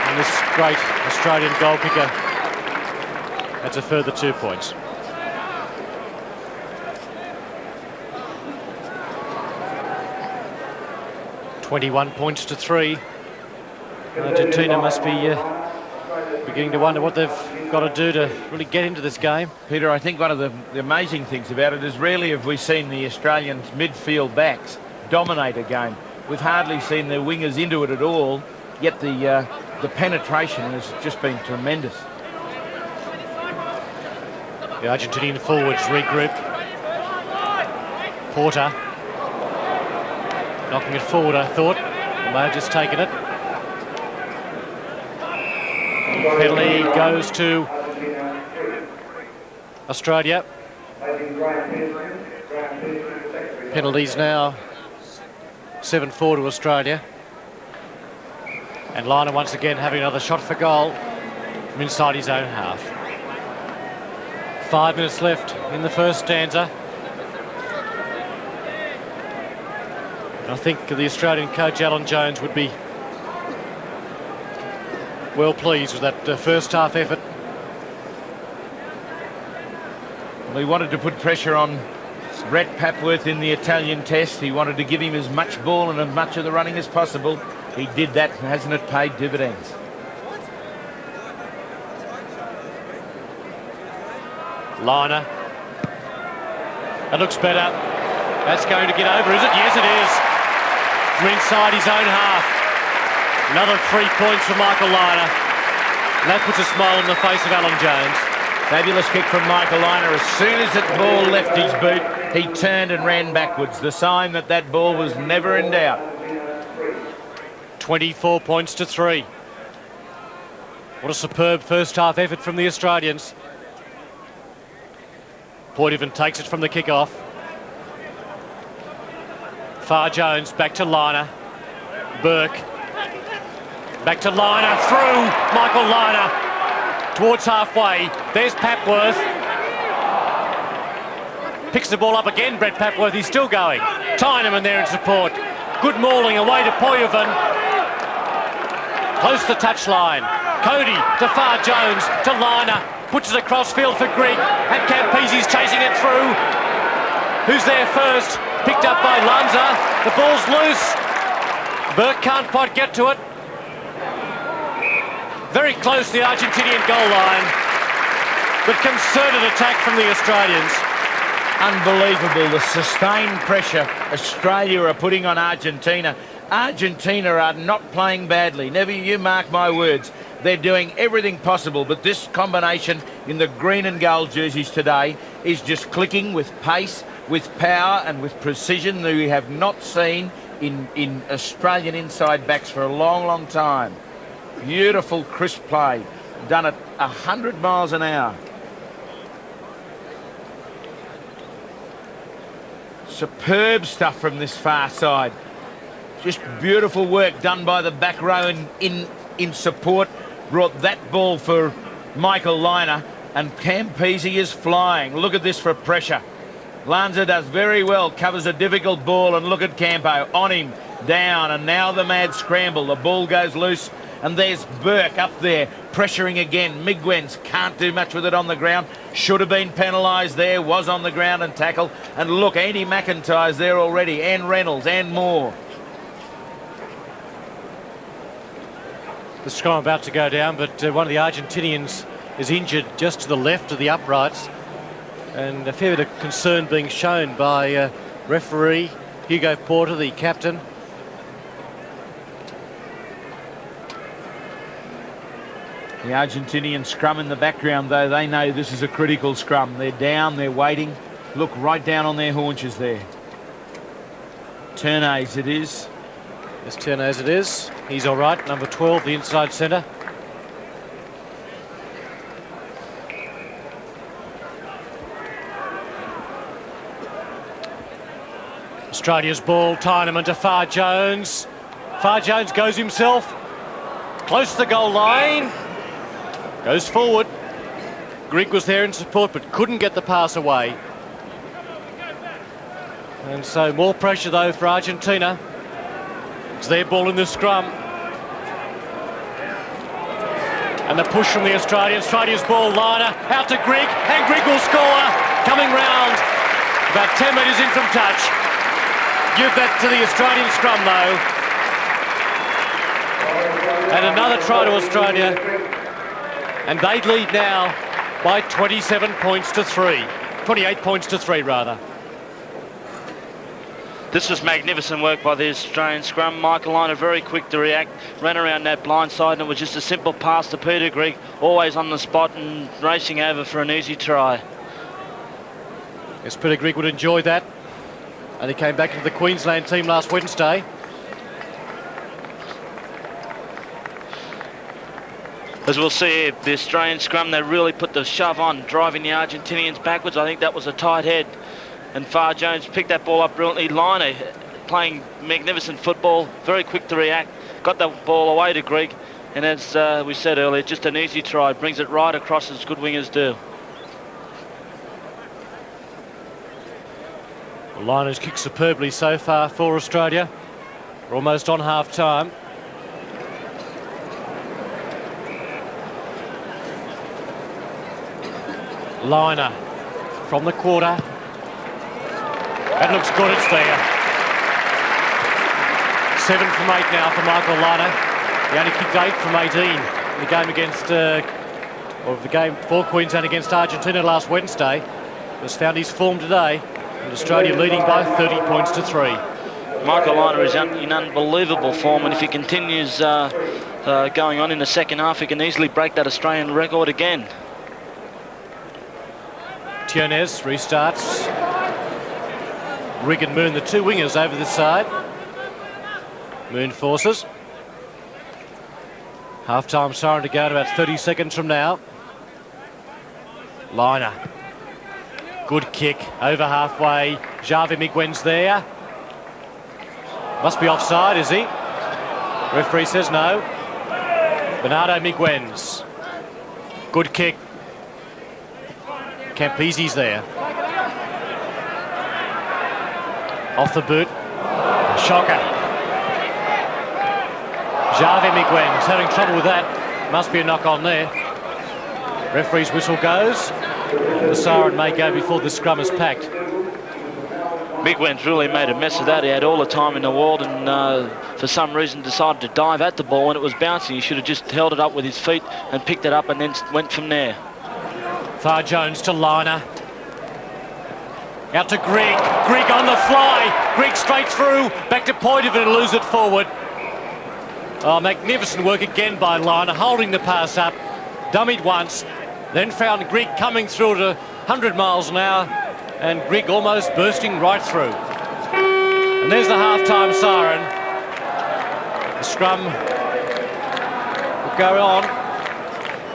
And this great Australian goal kicker adds a further 2 points. $21 points to 3. Argentina must be beginning to wonder what they've got to do to really get into this game. Peter, I think one of the amazing things about it is rarely have we seen the Australian midfield backs dominate a game. We've hardly seen their wingers into it at all, yet the penetration has just been tremendous. The Argentinian forwards regroup. Porter knocking it forward, I thought. They may have just taken it. Penalty goes to Australia. Penalties now 7-4 to Australia. And Lynagh once again having another shot for goal from inside his own half. 5 minutes left in the first stanza. I think the Australian coach Alan Jones would be well pleased with that first half effort. Well, he wanted to put pressure on Brett Papworth in the Italian test. He wanted to give him as much ball and as much of the running as possible. He did that, and hasn't it paid dividends? Lynagh. That looks better. That's going to get over, is it? Yes, it is. From inside his own half. Another 3 points for Michael Lynagh. And that puts a smile on the face of Alan Jones. Fabulous kick from Michael Lynagh. As soon as that ball left his boot, he turned and ran backwards. The sign that that ball was never in doubt. 24 points to 3. What a superb first half effort from the Australians. Poitevin takes it from the kick-off. Far Jones back to Lynagh. Burke. Back to Lynagh, through Michael Lynagh. Towards halfway. There's Papworth. Picks the ball up again, Brett Papworth. He's still going. Tyneman there in support. Good mauling away to Poitevin. Close to the touchline. Cody to Far Jones to Lynagh. Puts it across field for Grigg. And Campese's chasing it through. Who's there first? Picked up by Lanza. The ball's loose. Burke can't quite get to it. Very close to the Argentinian goal line. but concerted attack from the Australians. Unbelievable, the sustained pressure Australia are putting on Argentina. Argentina are not playing badly. Never you mark my words. They're doing everything possible, but this combination in the green and gold jerseys today is just clicking with pace, with power and with precision that we have not seen in Australian inside backs for a long, long time. Beautiful, crisp play. Done at 100 miles an hour. Superb stuff from this far side. Just beautiful work done by the back row in support. Brought that ball for Michael Lynagh, and Campese is flying. Look at this for pressure. Lanza does very well, covers a difficult ball, and look at Campo on him, down, and now the mad scramble. The ball goes loose, and there's Burke up there, pressuring again. Migwens can't do much with it on the ground. Should have been penalised there, was on the ground and tackled. And look, Andy McIntyre's there already, and Reynolds, and more. The scrum about to go down, but one of the Argentinians is injured just to the left of the uprights, and a fair bit of concern being shown by referee Hugo Porter, the captain. The Argentinian scrum in the background, though, they know this is a critical scrum. They're down, they're waiting. Look right down on their haunches there. Turnays it is. Yes, Turnays it is. He's all right, number 12, the inside centre. Australia's ball, Tyneman to Far Jones. Far Jones goes himself. Close to the goal line. Goes forward. Grigg was there in support but couldn't get the pass away. And so more pressure though for Argentina. It's their ball in the scrum. And the push from the Australians. Australia's ball, Lynagh out to Grigg, and Grigg will score. Coming round, about 10 metres in from touch. Give that to the Australian scrum though. And another try to Australia. And they lead now by 27 points to 3. 28 points to 3 rather. This was magnificent work by the Australian scrum. Michael Lynagh very quick to react, ran around that blind side, and it was just a simple pass to Peter Grigg, always on the spot and racing over for an easy try. Yes, Peter Grigg would enjoy that. And he came back into the Queensland team last Wednesday. As we'll see here, the Australian scrum, they really put the shove on, driving the Argentinians backwards. I think that was a tight head. And Far Jones picked that ball up brilliantly. Lynagh playing magnificent football, very quick to react, got the ball away to Grigg, and as we said earlier, just an easy try, brings it right across as good wingers do. Well, Lynagh's kicked superbly so far for Australia. We're almost on half time. Lynagh from the quarter. That looks good, it's there. 7 from 8 now for Michael Lynagh. He only kicked 8 from 18 in the game against, or the game for Queensland against Argentina last Wednesday. Has found his form today, and Australia leading by 30 points to 3. Michael Lynagh is in unbelievable form, and if he continues going on in the second half, he can easily break that Australian record again. Tiones restarts. Grigg and Moon, the two wingers over this side. Moon forces. Half-time siren to go at about 30 seconds from now. Lynagh. Good kick, over halfway. Javi Migwens there. Must be offside, is he? Referee says no. Bernardo Migwens. Good kick. Campese's there. Off the boot. Shocker. Javi Migwens having trouble with that. Must be a knock on there. Referee's whistle goes. And the siren may go before the scrum is packed. Migwens really made a mess of that. He had all the time in the world, and for some reason decided to dive at the ball when it was bouncing. He should have just held it up with his feet and picked it up and then went from there. Far Jones to Lynagh. Out to Grigg. Grigg on the fly. Grigg straight through. Back to point of it and lose it forward. Oh, magnificent work again by Lynagh, holding the pass up. Dummied once. Then found Grigg coming through at 100 miles an hour. And Grigg almost bursting right through. And there's the half-time siren. The scrum will go on.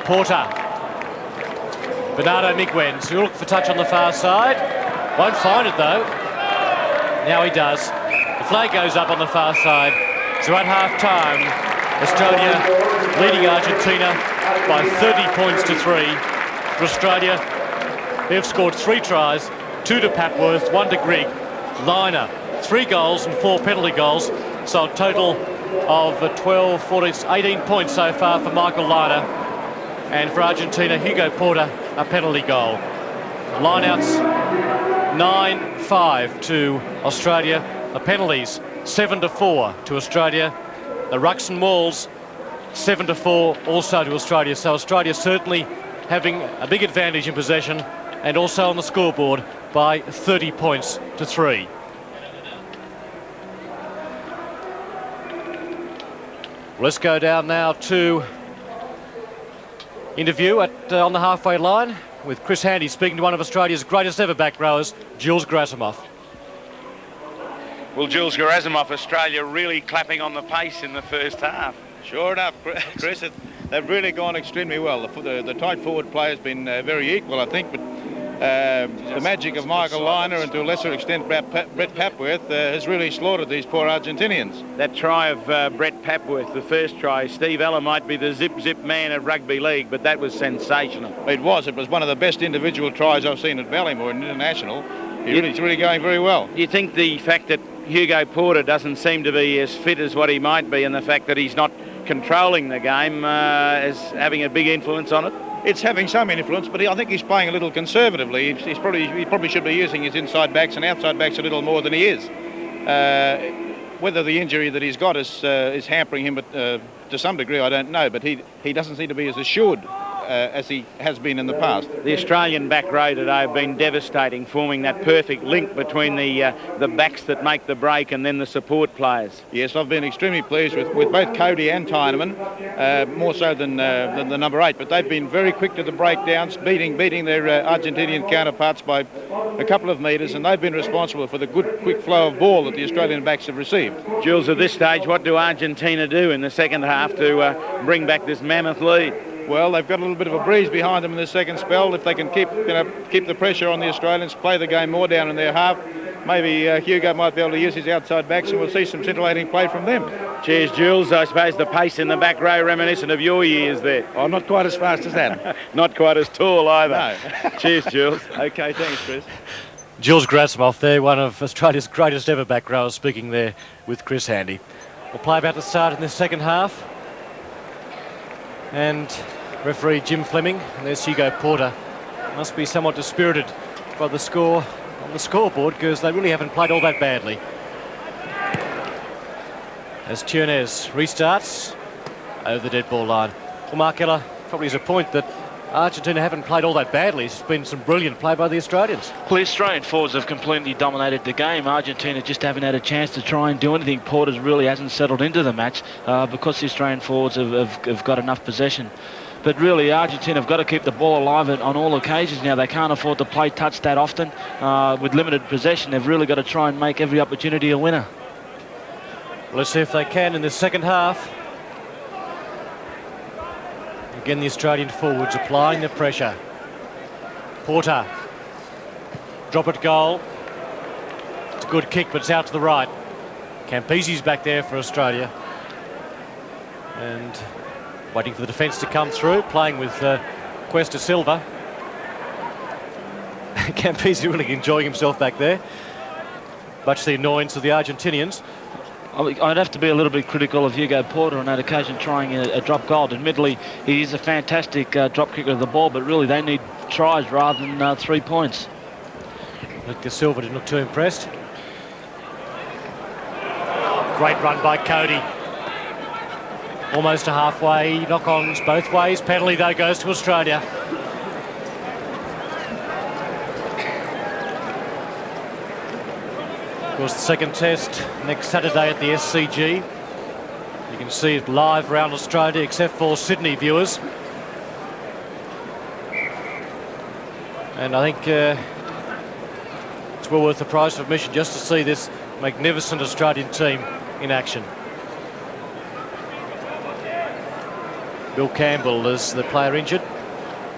Porter. Bernardo Miguens, who'll look for touch on the far side. Won't find it though. Now he does. The flag goes up on the far side. So at half-time, Australia leading Argentina by 30 points to 3. For Australia, they've scored 3 tries, 2 to Papworth, 1 to Grigg. Lynagh, 3 goals and 4 penalty goals. So a total of 12, 14, 18 points so far for Michael Lynagh. And for Argentina, Hugo Porter, a penalty goal. Line-outs 9-5 to Australia. The penalties 7-4 to Australia. The rucks and mauls 7-4 also to Australia. So Australia certainly having a big advantage in possession and also on the scoreboard by 30 points to 3. Let's go down now to interview on the halfway line with Chris Handy speaking to one of Australia's greatest ever back rowers, Jules Gerasimov. Well, Jules Gerasimov, Australia really clapping on the pace in the first half. Sure enough, Chris, they've really gone extremely well. The tight forward play has been very equal, I think, but the magic of Michael Lynagh and to a lesser extent Brett Papworth has really slaughtered these poor Argentinians. That try of Brett Papworth, the first try, Steve Ella might be the zip man of rugby league, but that was sensational. It was one of the best individual tries I've seen at Ballymore in international. He's really going very well. You think the fact that Hugo Porter doesn't seem to be as fit as what he might be and the fact that he's not controlling the game is having a big influence on it? It's having some influence, but I think he's playing a little conservatively. He probably should be using his inside backs and outside backs a little more than he is. Whether the injury that he's got is hampering him to some degree, I don't know, but he doesn't seem to be as assured as he has been in the past. The Australian back row today have been devastating, forming that perfect link between the backs that make the break and then the support players. Yes, I've been extremely pleased with both Cody and Tyneman, more so than the number 8, but they've been very quick to the breakdowns, beating their Argentinian counterparts by a couple of metres, and they've been responsible for the good quick flow of ball that the Australian backs have received. Jules, at this stage, what do Argentina do in the second half to bring back this mammoth lead? Well, they've got a little bit of a breeze behind them in the second spell. If they can keep the pressure on the Australians, play the game more down in their half, maybe Hugo might be able to use his outside backs and we'll see some scintillating play from them. Cheers, Jules. I suppose the pace in the back row reminiscent of your years there. Oh, not quite as fast as that. Not quite as tall either. No. Cheers, Jules. Okay, thanks, Chris. Jules Gerasimov there, one of Australia's greatest ever back rowers, speaking there with Chris Handy. We'll play about to start in the second half. And referee Jim Fleming, and there's Hugo Porter. Must be somewhat dispirited by the score on the scoreboard because they really haven't played all that badly. As Tiernes restarts over the dead ball line. Well, Mark Ella probably has a point that Argentina haven't played all that badly. It's been some brilliant play by the Australians. Well, the Australian forwards have completely dominated the game. Argentina just haven't had a chance to try and do anything. Porter really hasn't settled into the match because the Australian forwards have got enough possession. But really, Argentina have got to keep the ball alive on all occasions now. They can't afford to play touch that often. With limited possession, they've really got to try and make every opportunity a winner. Let's see if they can in the second half. Again, the Australian forwards applying the pressure. Porter. Drop it goal. It's a good kick, but it's out to the right. Campese's back there for Australia. And waiting for the defence to come through, playing with Cuesta Silva. Campese really enjoying himself back there. Much to the annoyance of the Argentinians. I'd have to be a little bit critical of Hugo Porter on that occasion, trying a drop goal. Admittedly, he is a fantastic drop kicker of the ball, but really they need tries rather than 3 points. Cuesta Silva didn't look too impressed. Great run by Cody. Almost to halfway, knock-ons both ways. Penalty, though, goes to Australia. Of course, the second test next Saturday at the SCG. You can see it live around Australia, except for Sydney viewers. And I think it's well worth the price of admission just to see this magnificent Australian team in action. Bill Campbell is the player injured,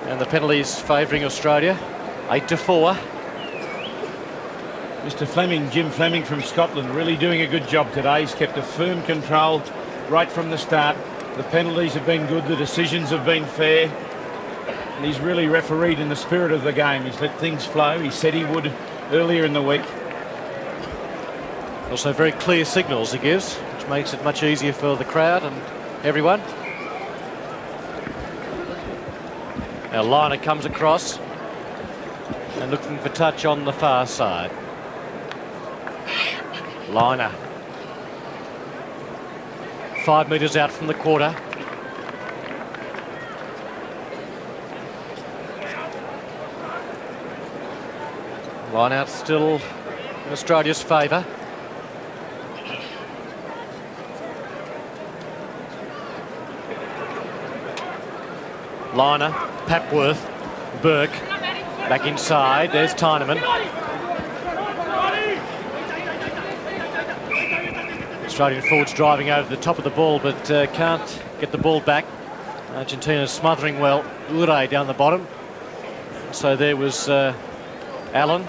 and the penalties favouring Australia, 8-4. Mr. Fleming, Jim Fleming from Scotland, really doing a good job today. He's kept a firm control right from the start. The penalties have been good, the decisions have been fair, and he's really refereed in the spirit of the game. He's let things flow. He said he would earlier in the week. Also very clear signals he gives, which makes it much easier for the crowd and everyone. Now Lynagh comes across and looking for touch on the far side. Lynagh, 5 metres out from the quarter. Line out still in Australia's favour. Lynagh, Papworth, Burke, back inside. There's Tyneman. Australian forwards driving over the top of the ball, but can't get the ball back. Argentina smothering well. Ure down the bottom. So there was Allen.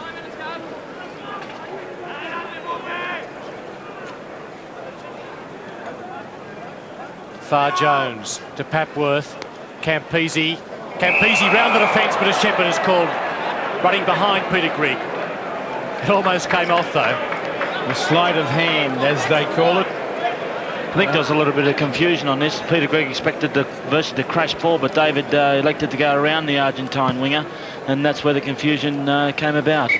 Far Jones to Papworth. Campese round the defence, but a shepherd is called running behind Peter Grigg. It almost came off though. The sleight of hand, as they call it. I think there was a little bit of confusion on this. Peter Grigg expected the versus to crash ball, but David elected to go around the Argentine winger, and that's where the confusion came about.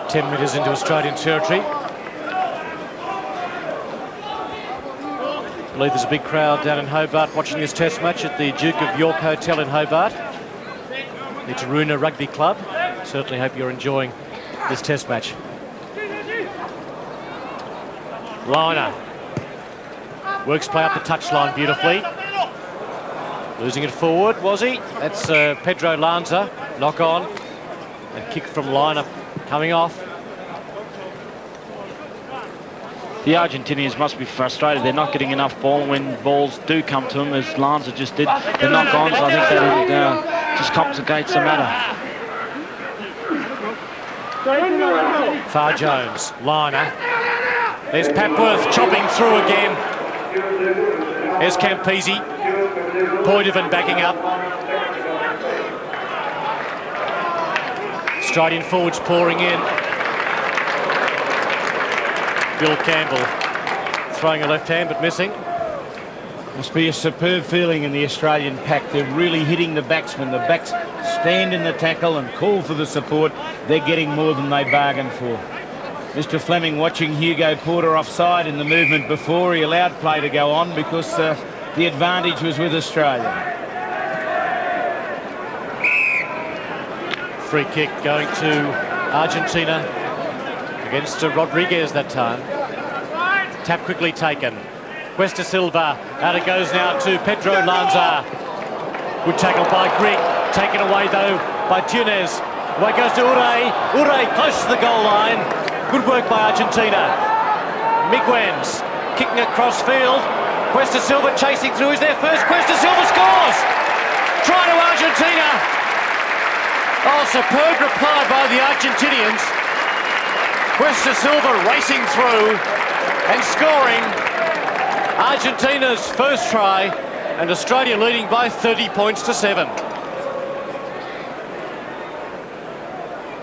10 metres into Australian territory. I believe there's a big crowd down in Hobart watching this test match at the Duke of York Hotel in Hobart, the Taruna Rugby Club. Certainly hope you're enjoying this test match. Lynagh works play up the touchline beautifully. Losing it forward, was he? That's Pedro Lanza. Knock on. A kick from Lynagh coming off. The Argentinians must be frustrated. They're not getting enough ball when balls do come to them, as Lanza just did. The knock-ons, I think that just complicates the matter. Far Jones, Lynagh. There's Papworth chopping through again. There's Campese. Poitevin backing up. Australian forwards pouring in. Bill Campbell throwing a left hand but missing. Must be a superb feeling in the Australian pack. They're really hitting the batsmen. The backs stand in the tackle and call for the support. They're getting more than they bargained for. Mr. Fleming watching Hugo Porter offside in the movement before. He allowed play to go on because the advantage was with Australia. Free kick going to Argentina against Rodriguez that time. Tap quickly taken. Cuesta Silva, out it goes now to Pedro Lanza. Good tackle by Grigg, taken away though by Tunes. Away goes to Ure close to the goal line. Good work by Argentina. Miguens kicking across field. Cuesta Silva chasing through. Is there first? Cuesta Silva scores! Try to Argentina. Oh, superb reply by the Argentinians. Cuesta Silva racing through and scoring Argentina's first try, and Australia leading by 30 points to 7.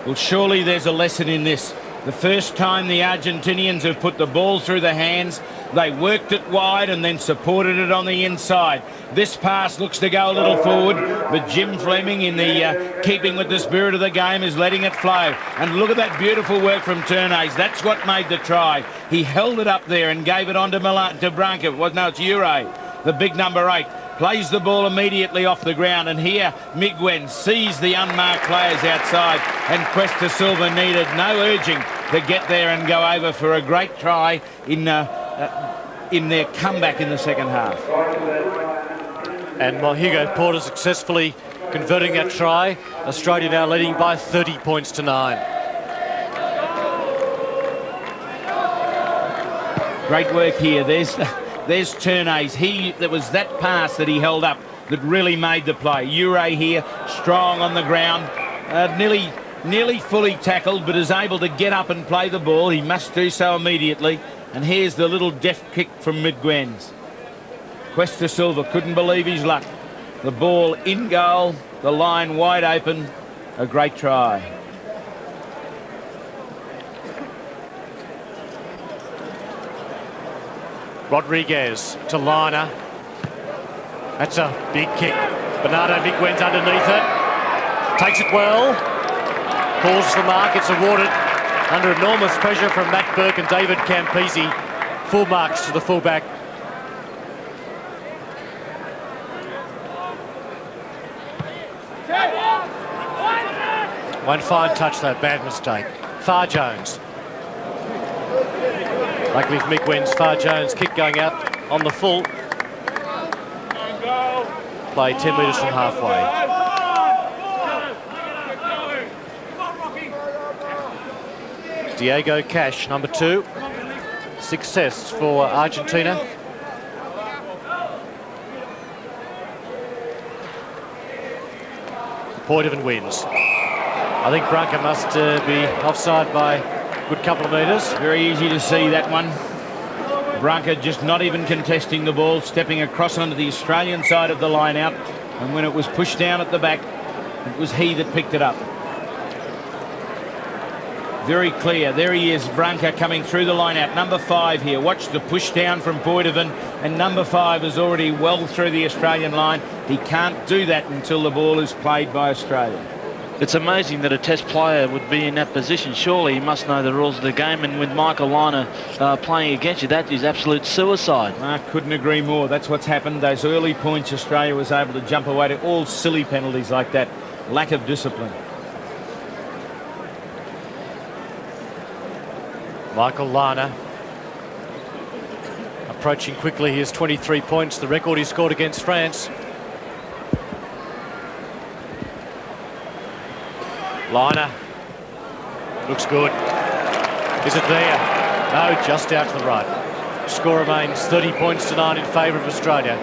Well, surely there's a lesson in this. The first time the Argentinians have put the ball through the hands, they worked it wide and then supported it on the inside. This pass looks to go a little forward, but Jim Fleming, in the keeping with the spirit of the game, is letting it flow. And look at that beautiful work from Turnage. That's what made the try. He held it up there and gave it on to Branca. No, it's Ure, the big number 8. Plays the ball immediately off the ground, and here Miguens sees the unmarked players outside, and Cuesta Silva needed no urging to get there and go over for a great try in their comeback in the second half. And MoHicanos Porter successfully converting that try. Australia now leading by 30 points to 9. Great work here. There's Turnay's. There was that pass that he held up that really made the play. Ure here, strong on the ground, nearly fully tackled, but is able to get up and play the ball. He must do so immediately. And here's the little deft kick from Midguens. Cuesta Silva couldn't believe his luck. The ball in goal, the line wide open. A great try. Rodriguez to Lynagh. That's a big kick. Bernardo Midguens underneath it. Takes it well. Calls the mark. It's awarded under enormous pressure from Matt Burke and David Campese. Full marks to the fullback. One fine touch though, bad mistake. Far Jones. Luckily for Midguens, Far Jones kick going out on the full. Play 10 metres from halfway. Diego Cash, number 2. Success for Argentina. Poitevin wins. I think Branca must be offside by a good couple of metres. Very easy to see that one. Branca just not even contesting the ball, stepping across onto the Australian side of the line out, and when it was pushed down at the back, it was he that picked it up. Very clear. There he is, Branca coming through the line out. Number 5 here. Watch the push down from Poitevin, and number 5 is already well through the Australian line. He can't do that until the ball is played by Australia. It's amazing that a test player would be in that position. Surely he must know the rules of the game, and with Michael Lynagh playing against you, that is absolute suicide. I couldn't agree more. That's what's happened. Those early points, Australia was able to jump away to all silly penalties like that. Lack of discipline. Michael Lynagh approaching quickly his 23 points, the record he scored against France. Lynagh looks good. Is it there? No, just out to the right. Score remains 30 points to 9 in favour of Australia.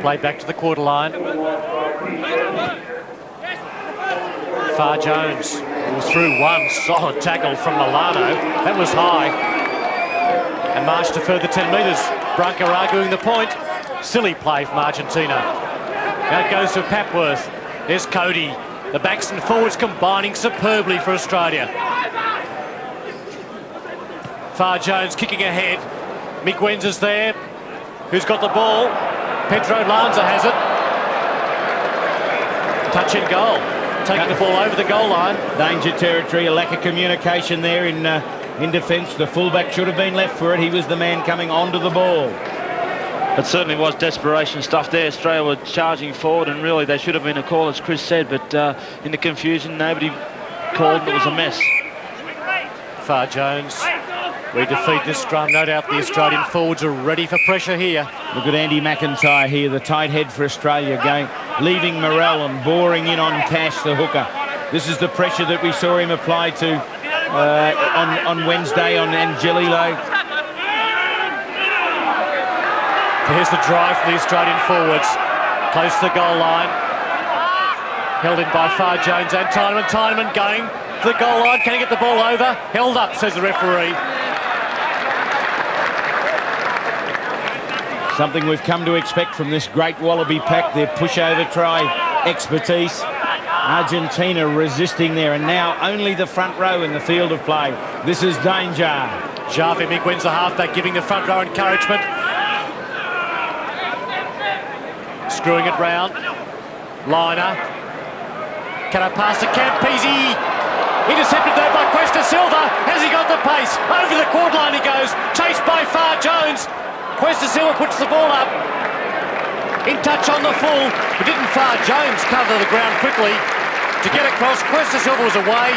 Play back to the quarter line. Far Jones was through one solid tackle from Milano. That was high. And marched to further 10 metres. Branca arguing the point. Silly play from Argentina. Now it goes to Papworth. There's Cody. The backs and forwards combining superbly for Australia. Far Jones kicking ahead. Midguens is there. Who's got the ball? Pedro Lanza has it. Touch in goal. Taking the ball over the goal line. Danger territory, a lack of communication there in defence. The fullback should have been left for it. He was the man coming onto the ball. It certainly was desperation stuff there. Australia were charging forward, and really there should have been a call, as Chris said, but in the confusion, nobody called, and it was a mess. Far Jones. We defeat this scrum. No doubt the Australian forwards are ready for pressure here. Look at Andy McIntyre here, the tight head for Australia, leaving Morrell and boring in on Cash, the hooker. This is the pressure that we saw him apply to on Wednesday on Angelillo. Here's the drive from the Australian forwards. Close to the goal line. Held in by Far Jones and Tyneman. Tyneman going to the goal line. Can he get the ball over? Held up, says the referee. Something we've come to expect from this great Wallaby pack, their pushover try expertise. Argentina resisting there, and now only the front row in the field of play. This is danger. Javi Midguens, the halfback, giving the front row encouragement. Screwing it round. Lynagh. Can I pass to Campese? Intercepted there by Cuesta Silva. Has he got the pace? Over the quarter line he goes. Chased by by Far Jones. Questa Silva puts the ball up. In touch on the full, but didn't Far Jones cover the ground quickly to get across? Questa Silva was away,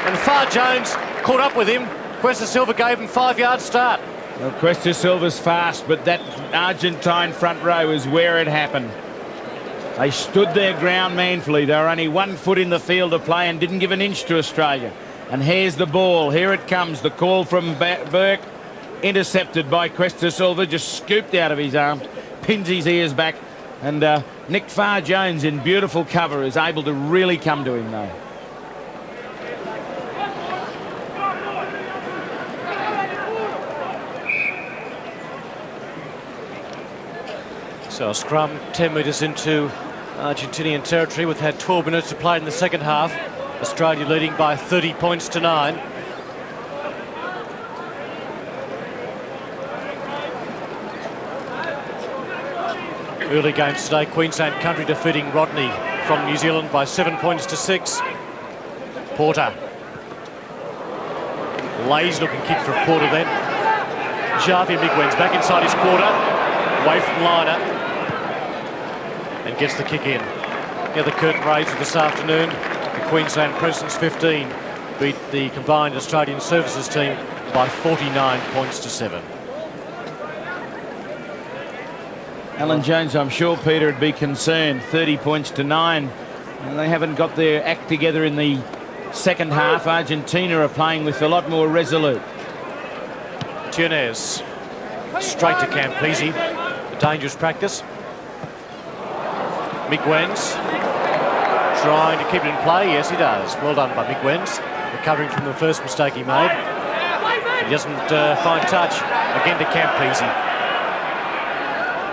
and Far Jones caught up with him. Questa Silva gave him 5-yard start. Well, Questa Silva's fast, but that Argentine front row is where it happened. They stood their ground manfully. They were only 1 foot in the field of play and didn't give an inch to Australia. And here's the ball. Here it comes. The call from Burke. Intercepted by Questa Silva. Just scooped out of his arms. Pins his ears back. And Nick Far Jones in beautiful cover is able to really come to him though. So a scrum 10 metres into Argentinian territory. We've had 12 minutes to play in the second half. Australia leading by 30 points to 9. Early games today, Queensland country defeating Rodney from New Zealand by 7 points to 6. Porter. Lazy looking kick for Porter then. Javi Migwen's back inside his quarter. Away from Lynagh. And gets the kick in. Yeah, the curtain raised this afternoon. The Queensland Presidents 15 beat the combined Australian Services team by 49 points to 7. Alan Jones, I'm sure, Peter, would be concerned. 30 points to 9. And they haven't got their act together in the second half. Argentina are playing with a lot more resolute. Tiernes straight to Campese. A dangerous practice. Migwen's trying to keep it in play. Yes, he does. Well done by Migwen's. Recovering from the first mistake he made. He doesn't find touch. Again to Campese.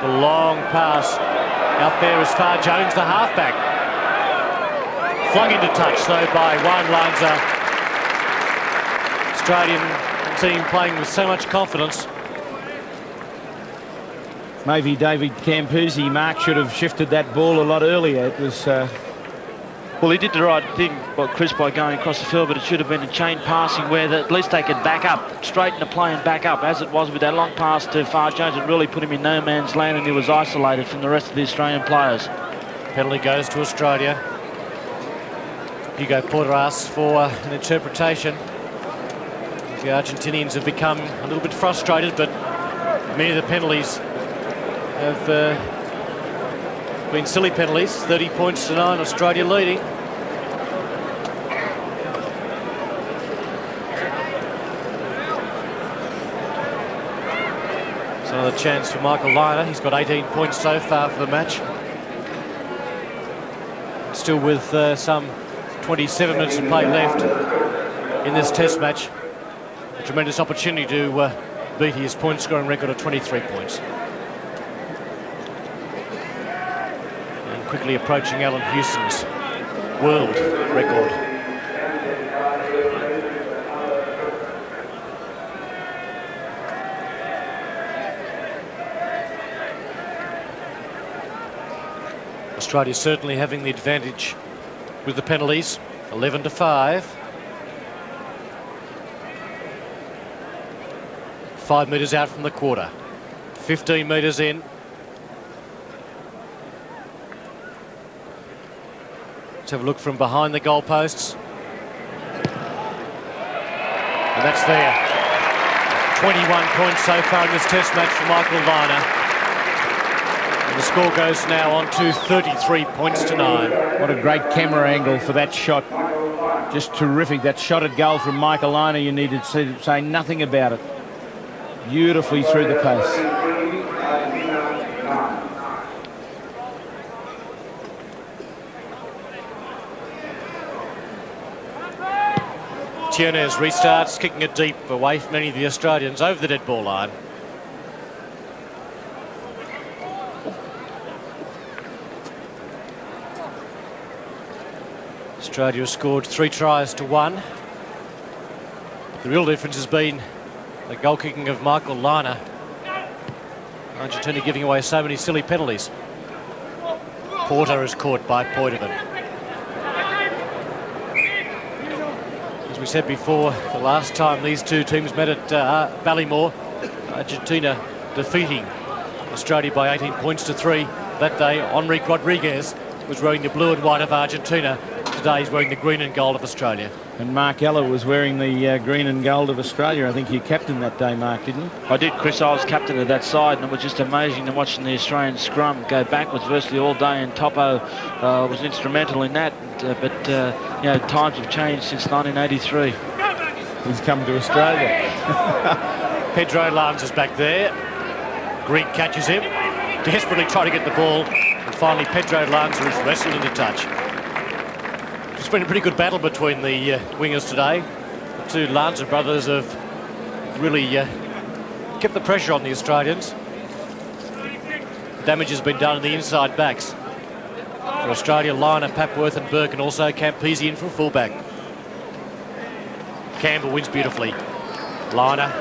The long pass. Out there is Far Jones, the halfback. Flung into touch, though, by Juan Lanza. Australian team playing with so much confidence. Maybe David Campese, Mark, should have shifted that ball a lot earlier. It was... Well, he did the right thing, Chris, by going across the field, but it should have been a chain passing where at least they could back up, straighten the play and back up, as it was with that long pass to Far Jones. It really put him in no man's land and he was isolated from the rest of the Australian players. Penalty goes to Australia. Hugo Porter asks for an interpretation. The Argentinians have become a little bit frustrated, but many of the penalties have been silly penalties. 30 points to 9, Australia leading. It's another chance for Michael Lynagh. He's got 18 points so far for the match. Still with some 27 minutes to play left in this test match. A tremendous opportunity to beat his point scoring record of 23 points. Quickly approaching Alan Houston's world record. Australia certainly having the advantage with the penalties. 11-5. 5 metres out from the quarter. 15 metres in. Let's have a look from behind the goalposts. And that's there. 21 points so far in this test match for Michael Lynagh. And the score goes now on to 33 points to 9. What a great camera angle for that shot. Just terrific. That shot at goal from Michael Lynagh, you needed to say nothing about it. Beautifully through the post. Tiernes restarts, kicking it deep away from many of the Australians over the dead ball line. Australia has scored 3 tries to 1. The real difference has been the goal kicking of Michael Lynagh. Argentina giving away so many silly penalties. Porter is caught by Poitevin. As we said before, the last time these two teams met at Ballymore, Argentina defeating Australia by 18 points to 3 that day. Enrique Rodriguez was wearing the blue and white of Argentina. Today he's wearing the green and gold of Australia. And Mark Ella was wearing the green and gold of Australia. I think you captained that day, Mark, didn't you? I did, Chris. I was captain of that side, and it was just amazing to watching the Australian scrum go backwards virtually all day, and Topo was instrumental in that. But you know, times have changed since 1983. He's come to Australia. Pedro Lanza's back there. Grigg catches him, desperately trying to get the ball, and finally Pedro Lanza is wrestled into touch. It's been a pretty good battle between the wingers today. The two Lanza brothers have really kept the pressure on the Australians. Damage has been done in the inside backs. For Australia, Lynagh, Papworth and Burke, and also Campese in for fullback. Campbell wins beautifully. Lynagh,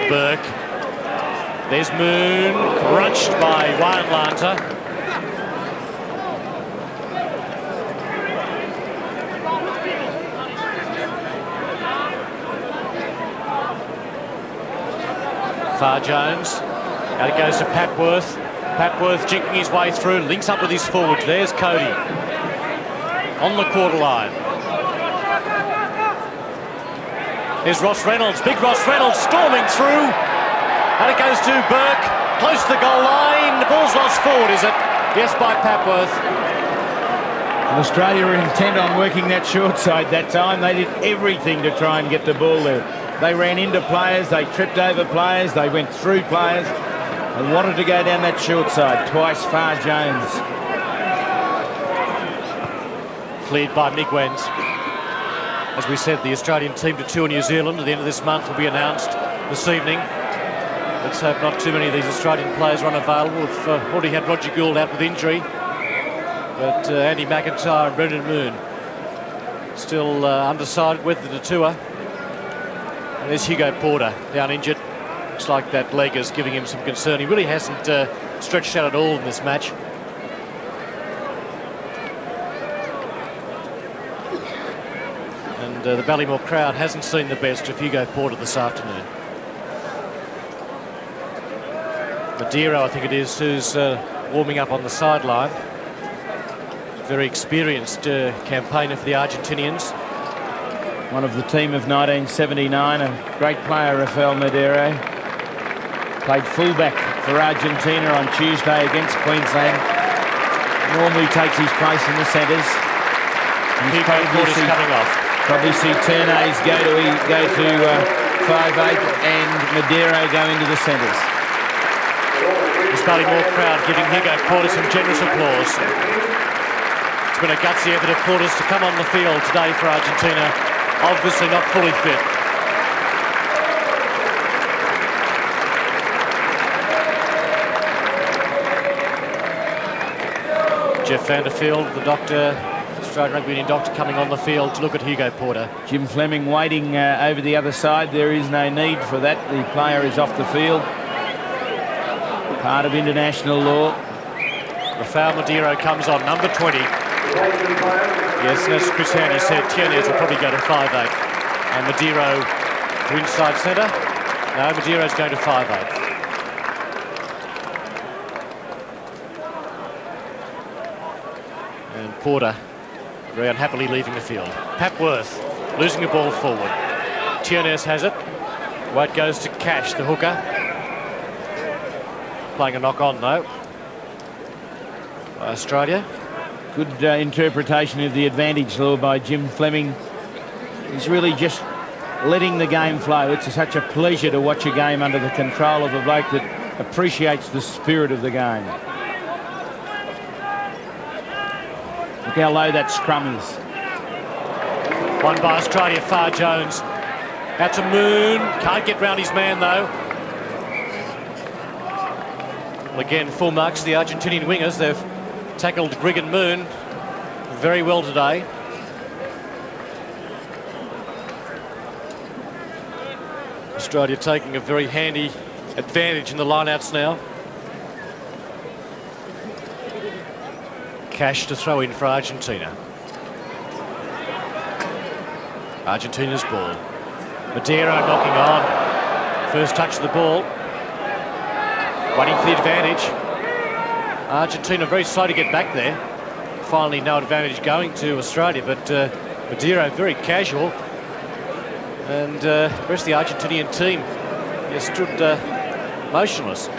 Burke. There's Moon, crunched by Juan Lanza. Far Jones. Out it goes to Papworth. Papworth jinking his way through, links up with his forwards. There's Cody on the quarter line. There's Ross Reynolds, big Ross Reynolds storming through. And it goes to Burke, close to the goal line. The ball's lost forward, is it? Yes, by Papworth. And Australia were intent on working that short side that time. They did everything to try and get the ball there. They ran into players, they tripped over players, they went through players. They wanted to go down that short side. Twice Far Jones. Cleared by Migwens. As we said, the Australian team to tour New Zealand at the end of this month will be announced this evening. Let's hope not too many of these Australian players are unavailable. We've already had Roger Gould out with injury. But Andy McIntyre and Brendan Moon still undecided whether to tour. And there's Hugo Porter down injured. Looks like that leg is giving him some concern. He really hasn't stretched out at all in this match. And the Ballymore crowd hasn't seen the best of Hugo Porter this afternoon. Madeiro, I think it is, who's warming up on the sideline. Very experienced campaigner for the Argentinians. One of the team of 1979, a great player, Rafael Madeiro. Played fullback for Argentina on Tuesday against Queensland. Normally takes his place in the centres. Probably see Ternay's go to 5'8" and Madeiro go into the centres. This Ballymore crowd giving Hugo Porter some generous applause. It's been a gutsy effort of Porter's to come on the field today for Argentina. Obviously not fully fit. Jeff Vanderfield, the doctor, Australian Rugby Union doctor, coming on the field to look at Hugo Porter. Jim Fleming waiting over the other side. There is no need for that. The player is off the field. Part of international law. Rafael Madeiro comes on, number 20. Yes, and as Chris Haney said, Tiernes will probably go to 5'8". And Madeiro to inside centre. No, Madeiro's going to 5'8". And Porter very unhappily leaving the field. Papworth losing the ball forward. Tiernes has it. White goes to Cash, the hooker. Playing a knock on though by Australia. Good interpretation of the advantage law by Jim Fleming. He's really just letting the game flow. It's such a pleasure to watch a game under the control of a bloke that appreciates the spirit of the game. Look how low that scrum is. Won by Australia, Far Jones. Out to Moon. Can't get round his man though. Well, again, full marks the Argentinian wingers. They've tackled Grigg and Moon very well today. Australia taking a very handy advantage in the lineouts now. Cash to throw in for Argentina. Argentina's ball. Madeiro knocking on. First touch of the ball. Waiting for the advantage. Argentina very slow to get back there. Finally, no advantage going to Australia, but Madeira very casual. And the rest of the Argentinian team stood motionless.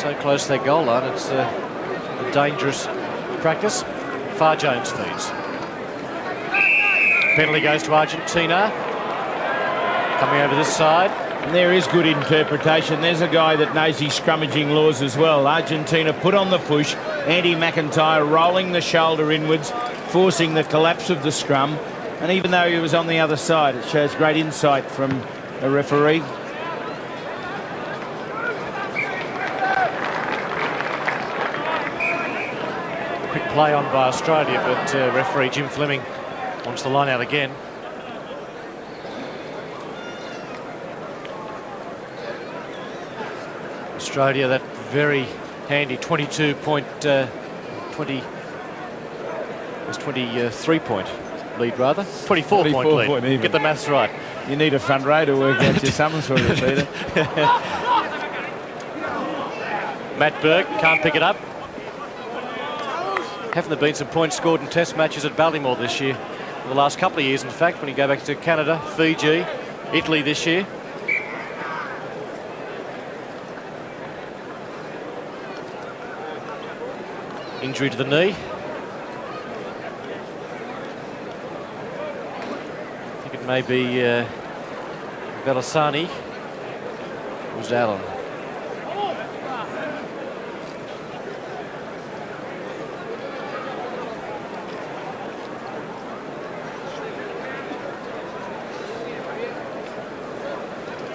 So close to their goal line, it's a dangerous practice. Far Jones feeds. Penalty goes to Argentina. Coming over this side. And there is good interpretation. There's a guy that knows his scrummaging laws as well. Argentina put on the push. Andy McIntyre rolling the shoulder inwards, forcing the collapse of the scrum. And even though he was on the other side, it shows great insight from the referee. Quick play on by Australia, but referee Jim Fleming wants the line out again. Australia, that very handy 23 point lead, rather 24 point lead. Even. Get the maths right. You need a front row to work out your sums for you, Peter. Matt Burke can't pick it up. Haven't there been some points scored in test matches at Ballymore this year? In the last couple of years, in fact, when you go back to Canada, Fiji, Italy this year. Injury to the knee. I think it may be Belisani. It was Allen.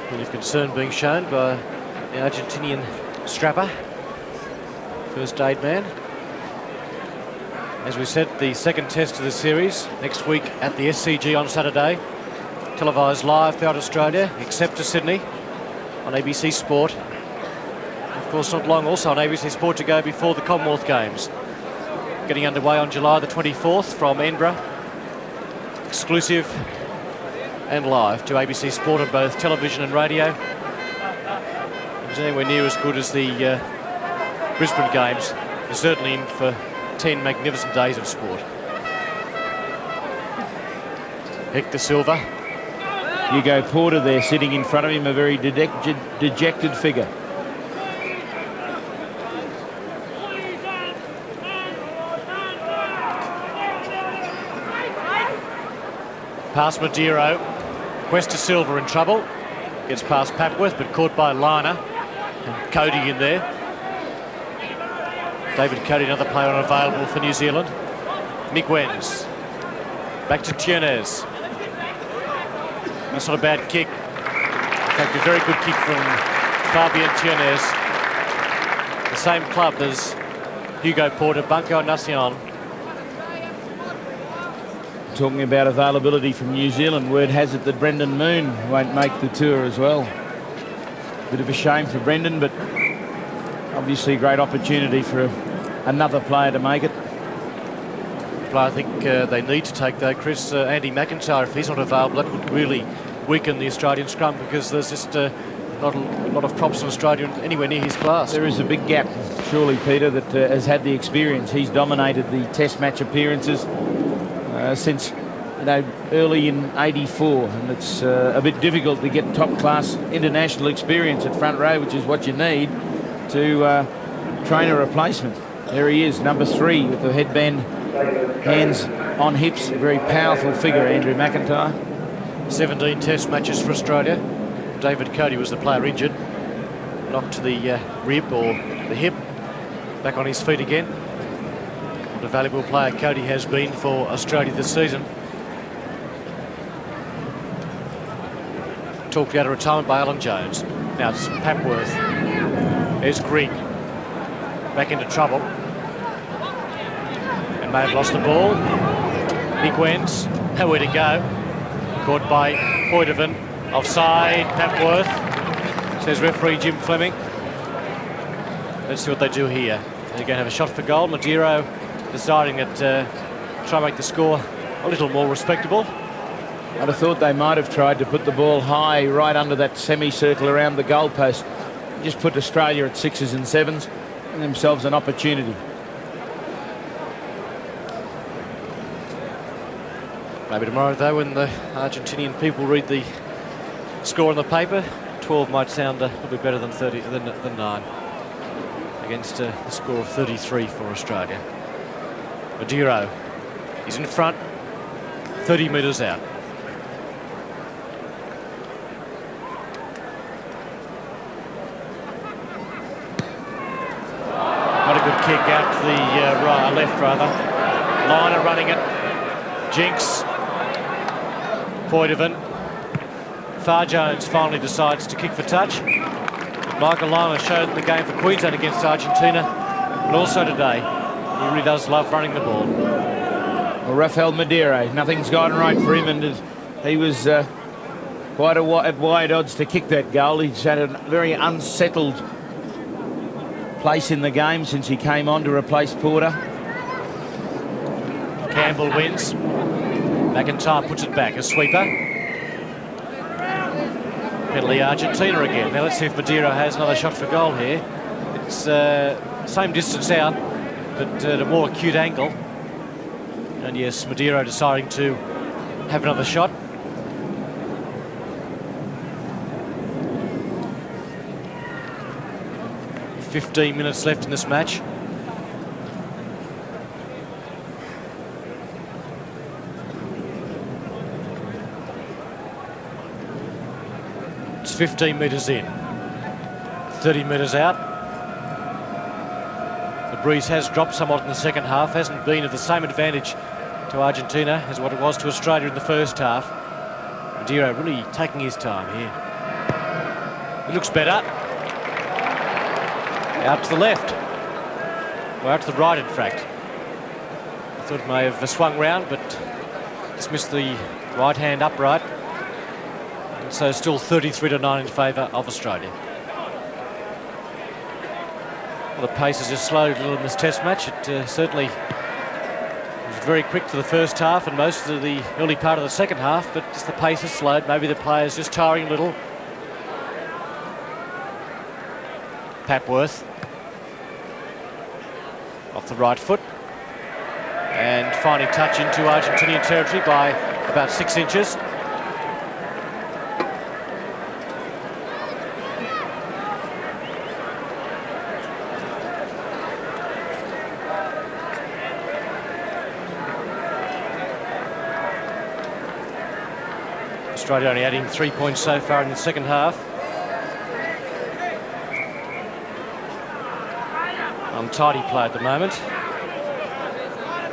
Point of concern being shown by the Argentinian strapper. First aid man. As we said, the second test of the series next week at the SCG on Saturday. Televised live throughout Australia, except to Sydney, on ABC Sport. Of course, not long also on ABC Sport to go before the Commonwealth Games. Getting underway on July the 24th from Edinburgh. Exclusive and live to ABC Sport on both television and radio. It was anywhere near as good as the Brisbane Games. You're certainly in for 10 magnificent days of sport. Hector Silva. Hugo Porter there sitting in front of him, a very dejected figure. Past Madeira. Questa Silva in trouble. Gets past Papworth, but caught by Lynagh. And Cody in there. David Cody, another player unavailable for New Zealand. Miguens. Back to Tiernes. That's not a bad kick. In fact, a very good kick from Fabian Tiernes. The same club as Hugo Porter, Banco Nacional. Talking about availability from New Zealand, word has it that Brendan Moon won't make the tour as well. Bit of a shame for Brendan, but obviously a great opportunity for another player to make it. I think they need to take, though, Chris, Andy McIntyre. If he's not available, that would really weaken the Australian scrum, because there's just not a lot of props in Australia anywhere near his class. There is a big gap, surely, Peter, that has had the experience. He's dominated the test match appearances since early in '84, and it's a bit difficult to get top-class international experience at front row, which is what you need to train a replacement. There he is, number 3, with the headband, hands on hips, a very powerful figure, Andrew McIntyre. 17 test matches for Australia. David Cody was the player injured, knocked to the rib or the hip, back on his feet again. What a valuable player Cody has been for Australia this season. Talked out of retirement by Alan Jones. Now it's Papworth. There's Grigg. Back into trouble. And may have lost the ball. Miguens, nowhere to go. Caught by Hoydovan. Offside, Papworth. Says referee Jim Fleming. Let's see what they do here. They're going to have a shot for goal. Madeira deciding that try and make the score a little more respectable. I'd have thought they might have tried to put the ball high right under that semicircle around the goalpost. Just put Australia at 6s and 7s and themselves an opportunity. Maybe tomorrow, though, when the Argentinian people read the score on the paper, 12 might sound a little bit better than 9 against the score of 33 for Australia. Madero, he's in front, 30 metres out. Not a good kick out to the left rather. Lynagh running it. Jinks. Poitevin. Far Jones finally decides to kick for touch. Michael Lynagh showed the game for Queensland against Argentina, but also today. He really does love running the ball. Well, Rafael Madero, nothing's gone right for him, and he was quite at wide odds to kick that goal. He's had a very unsettled place in the game since he came on to replace Porter. Campbell wins. McIntyre puts it back, a sweeper. Penalty Argentina again. Now let's see if Madero has another shot for goal here. It's same distance out, but at a more acute angle. And yes, Madero deciding to have another shot. "15 minutes left in this match. It's 15 metres in, 30 metres out. The breeze has dropped somewhat in the second half, hasn't been of the same advantage to Argentina as what it was to Australia in the first half. Madero really taking his time here. He looks better. Out to the left. Or out to the right, in fact. I thought it may have swung round, but just missed the right hand upright. And so still 33-9 in favour of Australia. Well, the pace has just slowed a little in this test match. It certainly was very quick for the first half and most of the early part of the second half, but just the pace has slowed. Maybe the players just tiring a little. Papworth. Off the right foot. And finding touch into Argentinian territory by about 6 inches. Australia only adding 3 points so far in the second half. Untidy play at the moment.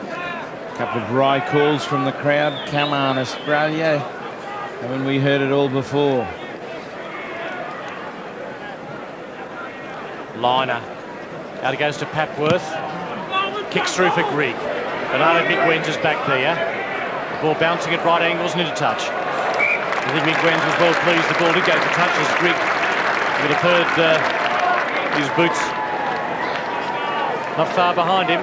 A couple of wry calls from the crowd. Come on, Australia. Haven't we heard it all before? Lynagh. Out it goes to Papworth. Kicks through for Grigg. Bernardo Miguens is back there. The ball bouncing at right angles and into touch. I think Miguens was well pleased the ball did go for touch as Grigg would have heard his boots not far behind him.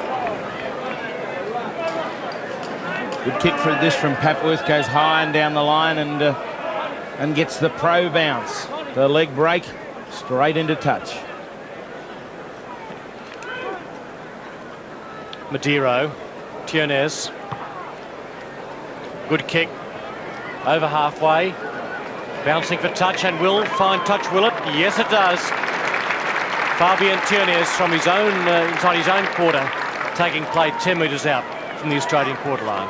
Good kick for this from Papworth, goes high and down the line and gets the pro bounce. The leg break straight into touch. Madero, Tiones. Good kick. Over halfway. Bouncing for touch and will find touch, will it? Yes, it does. Fabian Tiones from his own, inside his own quarter, taking play 10 metres out from the Australian quarter line.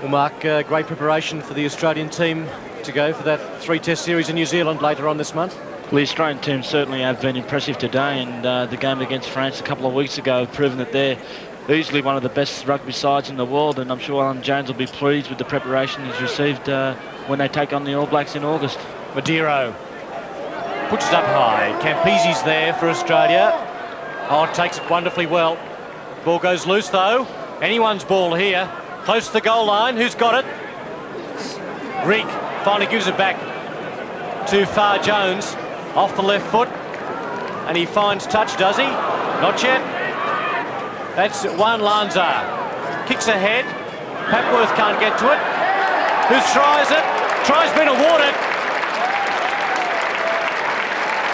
Well, Mark, great preparation for the Australian team to go for that 3-test series in New Zealand later on this month. Well, the Australian team certainly have been impressive today, and the game against France a couple of weeks ago have proven that they're easily one of the best rugby sides in the world, and I'm sure Alan Jones will be pleased with the preparation he's received when they take on the All Blacks in August. Madero puts it up high. Campese's there for Australia. Oh, takes it wonderfully well. Ball goes loose though. Anyone's ball here. Close to the goal line. Who's got it? Grigg finally gives it back to Far Jones off the left foot. And he finds touch, does he? Not yet. That's one Lanza. Kicks ahead. Papworth can't get to it. Who tries it? Try's been awarded.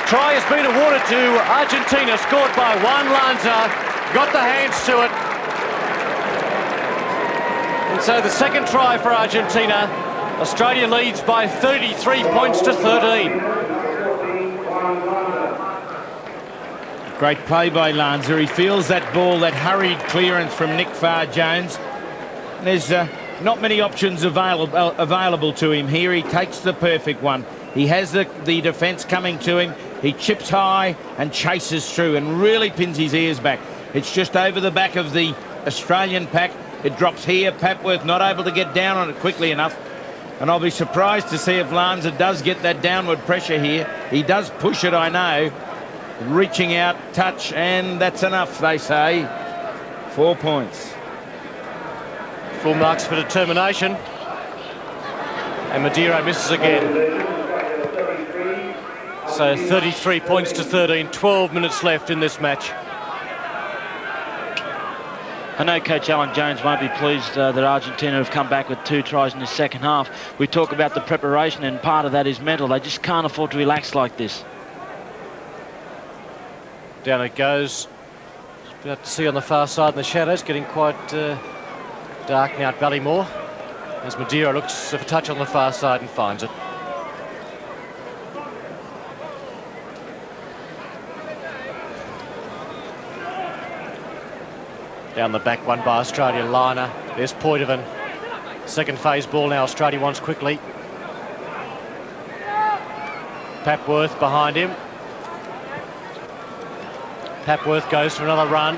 Try has been awarded to Argentina, scored by Lanza. Got the hands to it. And so the second try for Argentina. Australia leads by 33 points to 13. Great play by Lanza. He feels that ball, that hurried clearance from Nick Farr-Jones. There's not many options available to him here. He takes the perfect one. He has the defence coming to him. He chips high and chases through and really pins his ears back. It's just over the back of the Australian pack. It drops here. Papworth not able to get down on it quickly enough. And I'll be surprised to see if Lanza does get that downward pressure here. He does push it, I know. Reaching out, touch, and that's enough, they say. 4 points. Full marks for determination. And Madeira misses again. So 33 points to 13, 12 minutes left in this match. I know Coach Alan Jones won't be pleased that Argentina have come back with 2 tries in the second half. We talk about the preparation, and part of that is mental. They just can't afford to relax like this. Down it goes. About to see on the far side in the shadows, getting quite dark now at Ballymore. As Madeira looks for a touch on the far side and finds it. Down the back one by Australia, Lynagh. There's Poitevin. Second phase ball now, Australia wants quickly. Papworth behind him. Papworth goes for another run.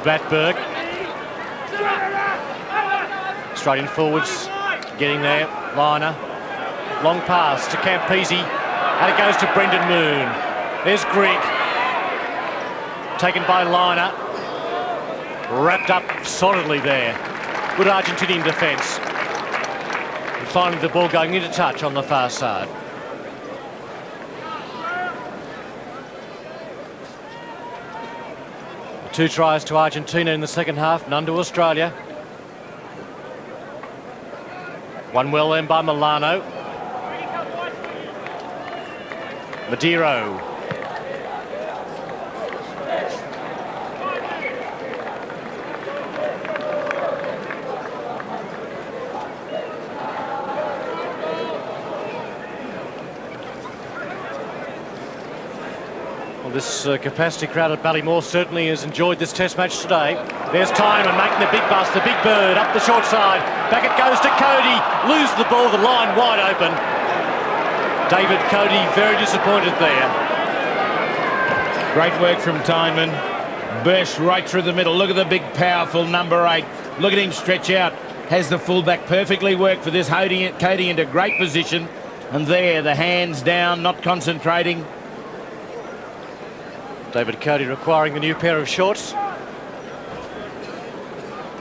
Blackburg. Australian forwards getting there. Lynagh. Long pass to Campese. And it goes to Brendan Moon. There's Grigg. Taken by Lynagh. Wrapped up solidly there. Good Argentinian defence. And finally the ball going into touch on the far side. Two tries to Argentina in the second half, none to Australia. One well then by Milano. Madeira. Well, this capacity crowd at Ballymore certainly has enjoyed this test match today. There's Tyman making the big bust, the big bird up the short side. Back it goes to Cody. Loses the ball, the line wide open. David Cody very disappointed there. Great work from Tyman. Burst right through the middle. Look at the big, powerful number 8. Look at him stretch out. Has the fullback perfectly worked for this. Cody into great position. And there, the hands down, not concentrating. David Cody requiring the new pair of shorts.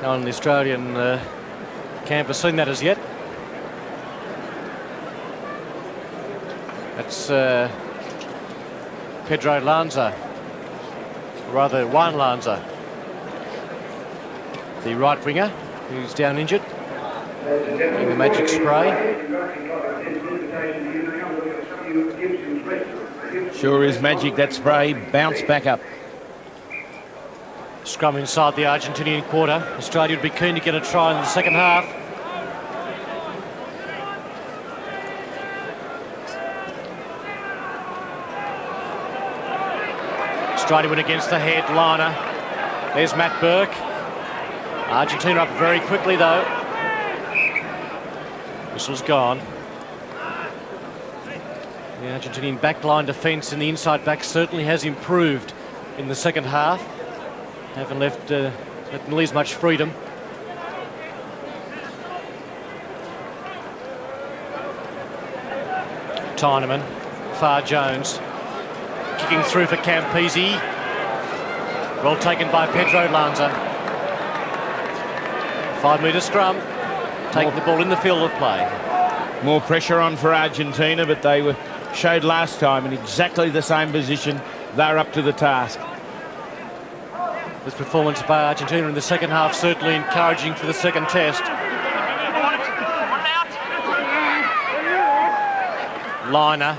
No one in the Australian camp has seen that as yet. That's Pedro Lanza, rather Juan Lanza, the right winger who's down injured. In the magic spray. Sure is magic, that spray. Bounce back up. Scrum inside the Argentinian quarter. Australia would be keen to get a try in the second half. Australia win against the head. Lynagh. There's Matt Burke. Argentina up very quickly though. Whistle's gone. The Argentinian backline defence in the inside back certainly has improved in the second half. Haven't left as much freedom. Tyneman, Farr-Jones, kicking through for Campese. Well taken by Pedro Lanza. 5 metre scrum, taking the ball in the field of play. More pressure on for Argentina, but they showed last time in exactly the same position. They're up to the task. This performance by Argentina in the second half certainly encouraging for the second test. Lynagh,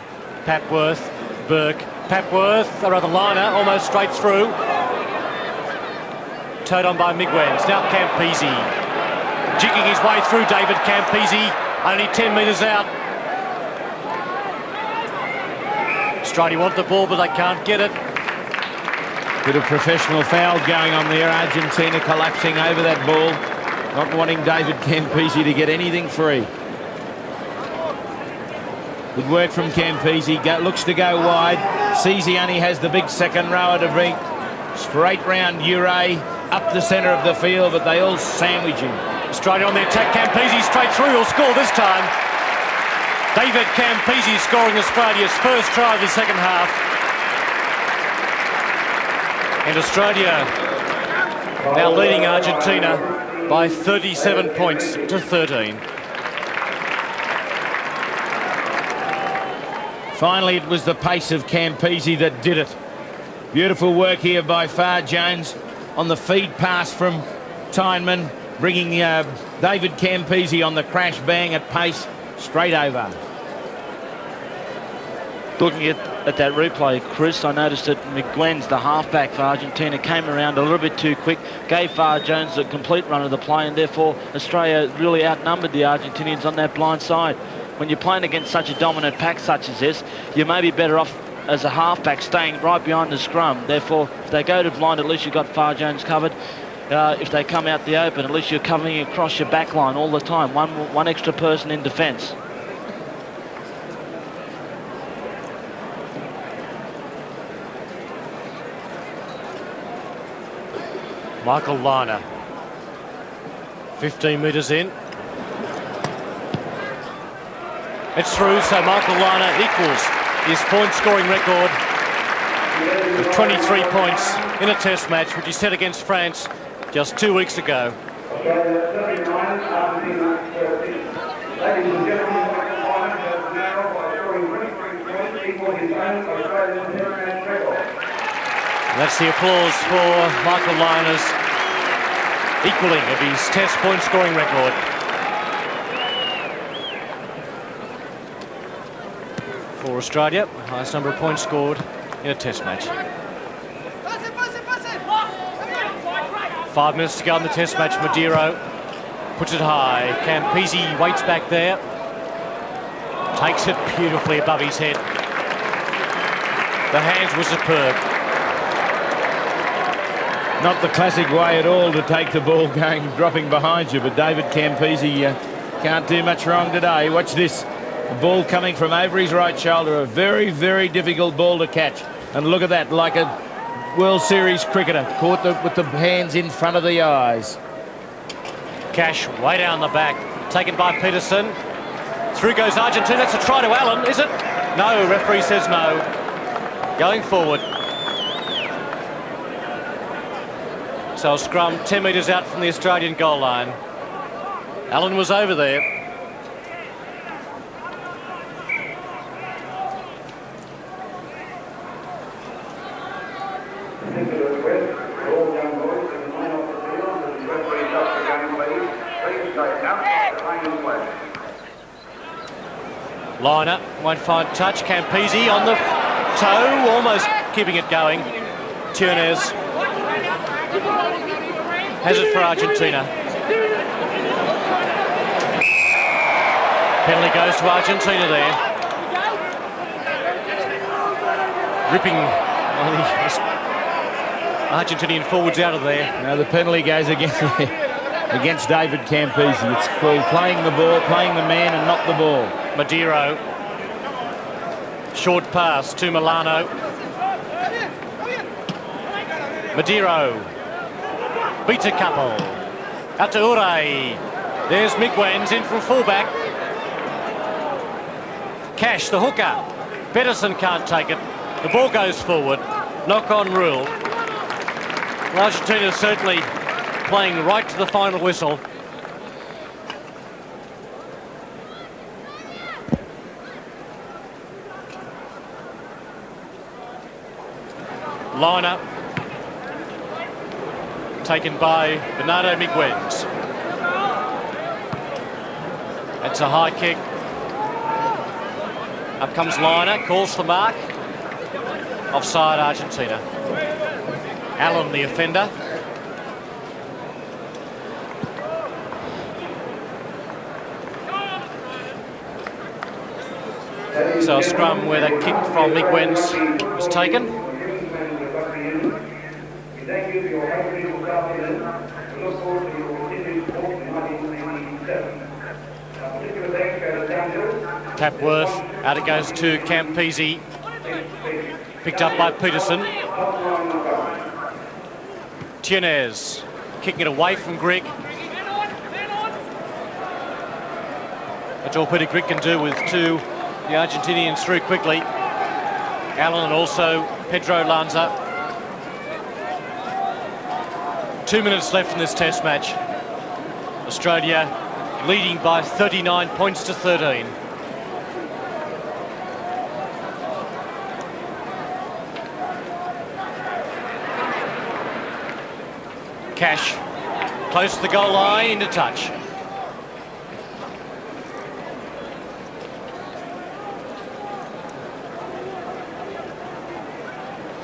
Papworth, Burke, Papworth, or rather Lynagh, almost straight through. Towed on by Migwens. Now Campese, jigging his way through. David Campese, only 10 metres out. Australia want the ball, but they can't get it. Bit of professional foul going on there. Argentina collapsing over that ball, not wanting David Campese to get anything free. Good work from Campese. Looks to go wide. Sees he only has the big second rower to bring. Straight round Ure, up the centre of the field, but they all sandwich him. Australia on the attack. Campese straight through. He'll score this time. David Campese scoring Australia's first try of the second half. And Australia now leading Argentina by 37 points to 13. Finally, it was the pace of Campese that did it. Beautiful work here by Far Jones on the feed pass from Tyneman, bringing David Campese on the crash bang at pace straight over. Looking at that replay, Chris, I noticed that Migwens, the halfback for Argentina, came around a little bit too quick, gave Far Jones a complete run of the play, and therefore Australia really outnumbered the Argentinians on that blind side. When you're playing against such a dominant pack such as this, you may be better off as a halfback staying right behind the scrum. Therefore, if they go to blind, at least you've got Far Jones covered. If they come out the open, at least you're covering across your back line all the time. One extra person in defence. Michael Lynagh, 15 metres in. It's through, so Michael Lynagh equals his point scoring record with 23 points in a test match, which he set against France just 2 weeks ago. Australia 39, Argentina 13. Ladies and gentlemen, Michael Lynagh has now, by scoring 23 points, equalled his own Australian test record. That's the applause for Michael Lynagh's equalling of his test point scoring record. For Australia, the highest number of points scored in a test match. 5 minutes to go in the test match. Madero puts it high. Campese waits back there. Takes it beautifully above his head. The hands were superb. Not the classic way at all to take the ball going, dropping behind you, but David Campese can't do much wrong today. Watch this. The ball coming from over his right shoulder. A very, very difficult ball to catch. And look at that, like a World Series cricketer. Caught with the hands in front of the eyes. Cash way down the back. Taken by Peterson. Through goes Argentina. That's a try to Allen, is it? No, referee says no. Going forward. So a scrum 10 metres out from the Australian goal line. Allen was over there. Lynagh won't find touch. Campese on the toe, almost keeping it going. Tunes has it for Argentina. Penalty goes to Argentina there. Ripping the Argentinian forwards out of there. Now the penalty goes against David Campese. It's called playing the ball, playing the man and not the ball. Madero. Short pass to Milano. Madero. Beats a couple. Out to Ure. There's Migwens in from fullback. Cash, the hooker. Pedersen can't take it. The ball goes forward. Knock-on rule. Well, Argentina certainly playing right to the final whistle. Lynagh. taken by Bernardo Miguens. That's a high kick. Up comes Lynagh, calls for mark. Offside Argentina. Allen the offender. So a scrum where that kick from Miguens was taken. Thank you for your help this afternoon. We look forward to your continued support in 1997. Particular thanks goes down to Papworth, out it goes to Campese. Picked up by Peterson. Tienes kicking it away from Grigg. That's all Peter Grigg can do with the Argentinians through quickly. Allen and also Pedro Lanza. 2 minutes left in this test match. Australia leading by 39 points to 13. Cash close to the goal line, into touch.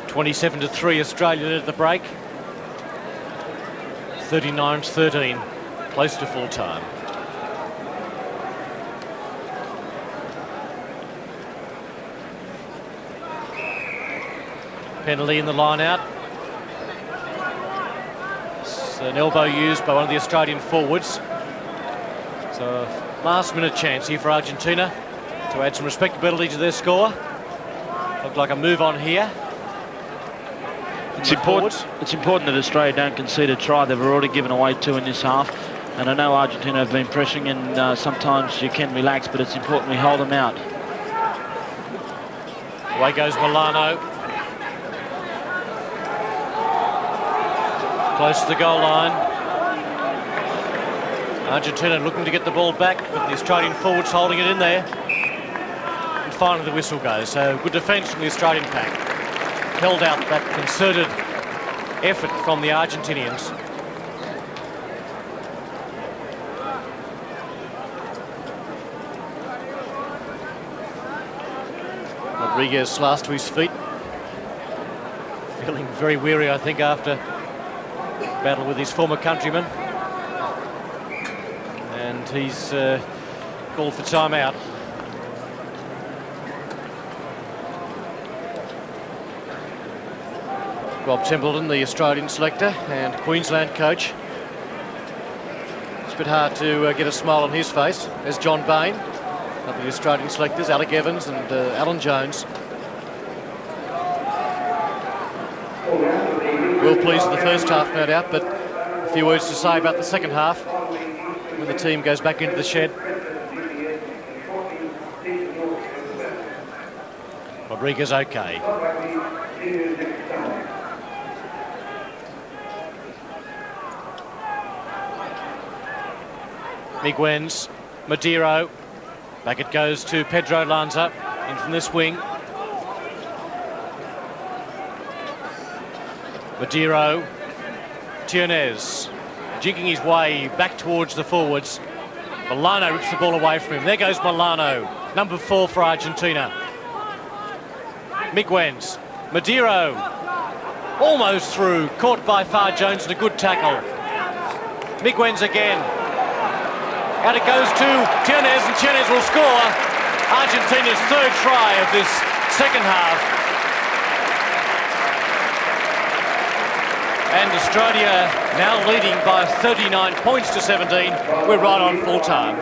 (27-3) Australia at the break. 39-13, close to full time. Penalty in the line out. It's an elbow used by one of the Australian forwards. So last minute chance here for Argentina to add some respectability to their score. Looked like a move on here. It's important that Australia don't concede a try. They've already given away 2 in this half. And I know Argentina have been pressuring, and sometimes you can relax, but it's important we hold them out. Away goes Milano. Close to the goal line. Argentina looking to get the ball back, but the Australian forwards holding it in there. And finally the whistle goes. So good defence from the Australian pack. Held out that concerted effort from the Argentinians. Rodriguez slashed to his feet. Feeling very weary, I think, after battle with his former countrymen. And he's called for time-out. Bob Templeton, the Australian selector and Queensland coach. It's a bit hard to get a smile on his face. There's John Bain, of the Australian selectors, Alec Evans and Alan Jones. Well pleased with the first half, no doubt, but a few words to say about the second half when the team goes back into the shed. Rodriguez okay. Miguens, Madero, back it goes to Pedro Lanza, in from this wing. Madero, Tienes, jigging his way back towards the forwards. Milano rips the ball away from him. There goes Milano, number 4 for Argentina. Miguens, Madero, almost through, caught by Far Jones and a good tackle. Miguens again. Out it goes to Tienes, and Tienes will score Argentina's 3rd try of this second half. And Australia now leading by 39 points to 17. We're right on full time.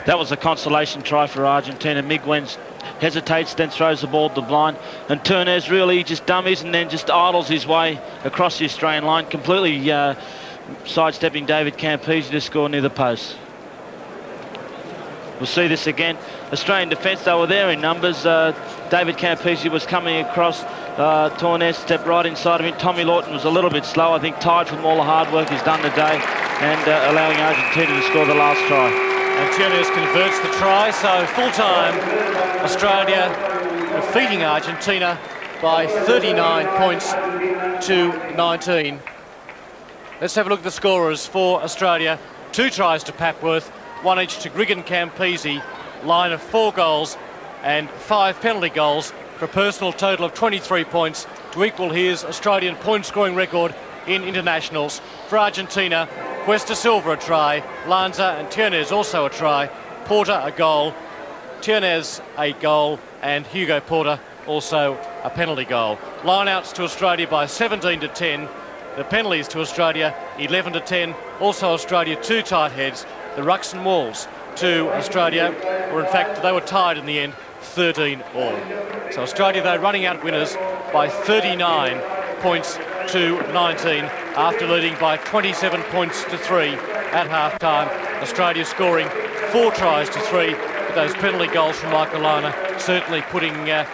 That was a consolation try for Argentina. Miguens hesitates, then throws the ball to the blind, and Tienes really just dummies and then just idles his way across the Australian line, completely sidestepping David Campese to score near the post. We'll see this again. Australian defence, they were there in numbers. David Campese was coming across. Tienes stepped right inside of him. Tommy Lawton was a little bit slow, I think, tired from all the hard work he's done today, and allowing Argentina to score the last try. And Tienes converts the try, so full time Australia defeating Argentina by 39 points to 19. Let's have a look at the scorers for Australia. 2 tries to Papworth, 1 each to Grigg and Campese, line of 4 goals and 5 penalty goals for a personal total of 23 points to equal his Australian point scoring record in internationals. For Argentina, Cuesta Silva a try, Lanza and Tiernes also a try, Porter a goal, Tiernes a goal and Hugo Porter also a penalty goal. Line-outs to Australia by 17 to 10. The penalties to Australia 11 to 10. Also Australia 2 tight heads. The rucks and mauls to Australia were, in fact, they were tied in the end, 13 all. So Australia, though, running out winners by 39 points to 19 after leading by 27 points to 3 at half-time. Australia scoring 4 tries to 3, but those penalty goals from Michael Lynagh certainly putting a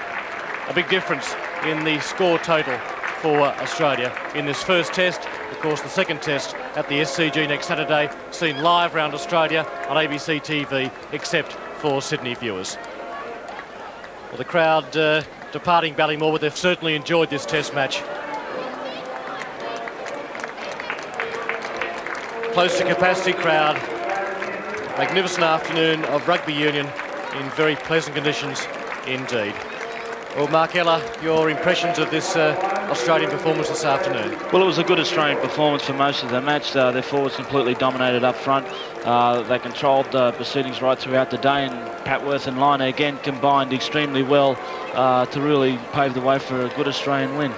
big difference in the score total for Australia in this first test. Of course, the second test at the SCG next Saturday, seen live around Australia on ABC TV, except for Sydney viewers. Well, the crowd departing Ballymore, but they've certainly enjoyed this test match. Close to capacity crowd. Magnificent afternoon of rugby union in very pleasant conditions indeed. Well, Mark Ella, your impressions of this Australian performance this afternoon? Well, it was a good Australian performance for most of the match. Their forwards completely dominated up front. They controlled the proceedings right throughout the day, and Papworth and Lynagh again combined extremely well to really pave the way for a good Australian win.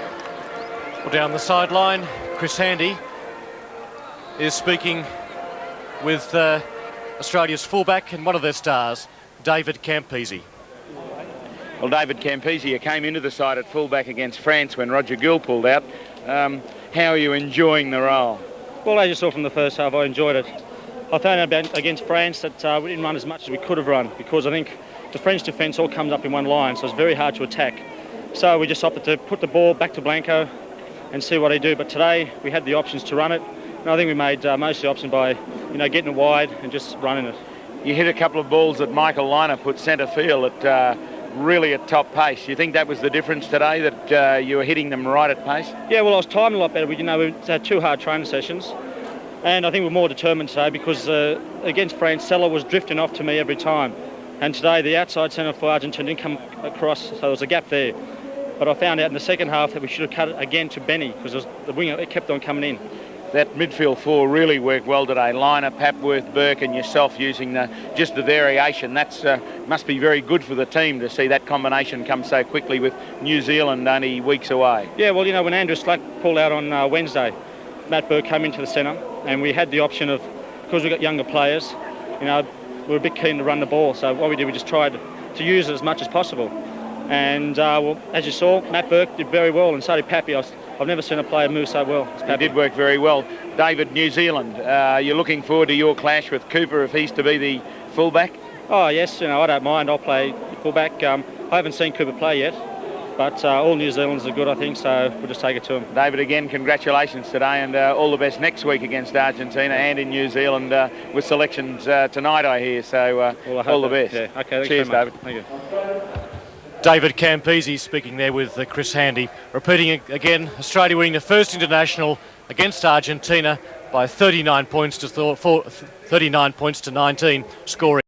Well, down the sideline, Chris Handy is speaking with Australia's fullback and one of their stars, David Campese. Well, David Campese came into the side at fullback against France when Roger Gill pulled out. How are you enjoying the role? Well, as you saw from the first half, I enjoyed it. I found out against France that we didn't run as much as we could have run, because I think the French defence all comes up in one line, so it's very hard to attack. So we just opted to put the ball back to Blanco and see what he do. But today we had the options to run it, and I think we made most of the option by, getting it wide and just running it. You hit a couple of balls that Michael Lynagh put centre field at really at top pace. You think that was the difference today, that you were hitting them right at pace? Yeah, well, I was timed a lot better. We had 2 hard training sessions, and I think we're more determined today because against France, Sella was drifting off to me every time. And today, the outside centre for Argentina didn't come across, so there was a gap there. But I found out in the second half that we should have cut it again to Benny, because the winger, it kept on coming in. That midfield 4 really worked well today. Lynagh, Papworth, Burke and yourself using just the variation. That's must be very good for the team to see that combination come so quickly with New Zealand only weeks away. Yeah, well, when Andrew Slack pulled out on Wednesday, Matt Burke came into the centre, and we had the option of, because we've got younger players, we were a bit keen to run the ball. So what we did, we just tried to use it as much as possible. And well, as you saw, Matt Burke did very well, and so did Pappy. I've never seen a player move so well as Pappy. He did work very well. David, New Zealand, you're looking forward to your clash with Cooper if he's to be the fullback? Oh yes, I don't mind. I'll play fullback. I haven't seen Cooper play yet, but all New Zealanders are good, I think, so we'll just take it to him. David, again, congratulations today, and all the best next week against Argentina and in New Zealand with selections tonight, I hear, so all the best. Yeah. Okay, cheers, David. Thank you. David Campese speaking there with Chris Handy. Repeating again, Australia winning the first international against Argentina by 39 points to 19, scoring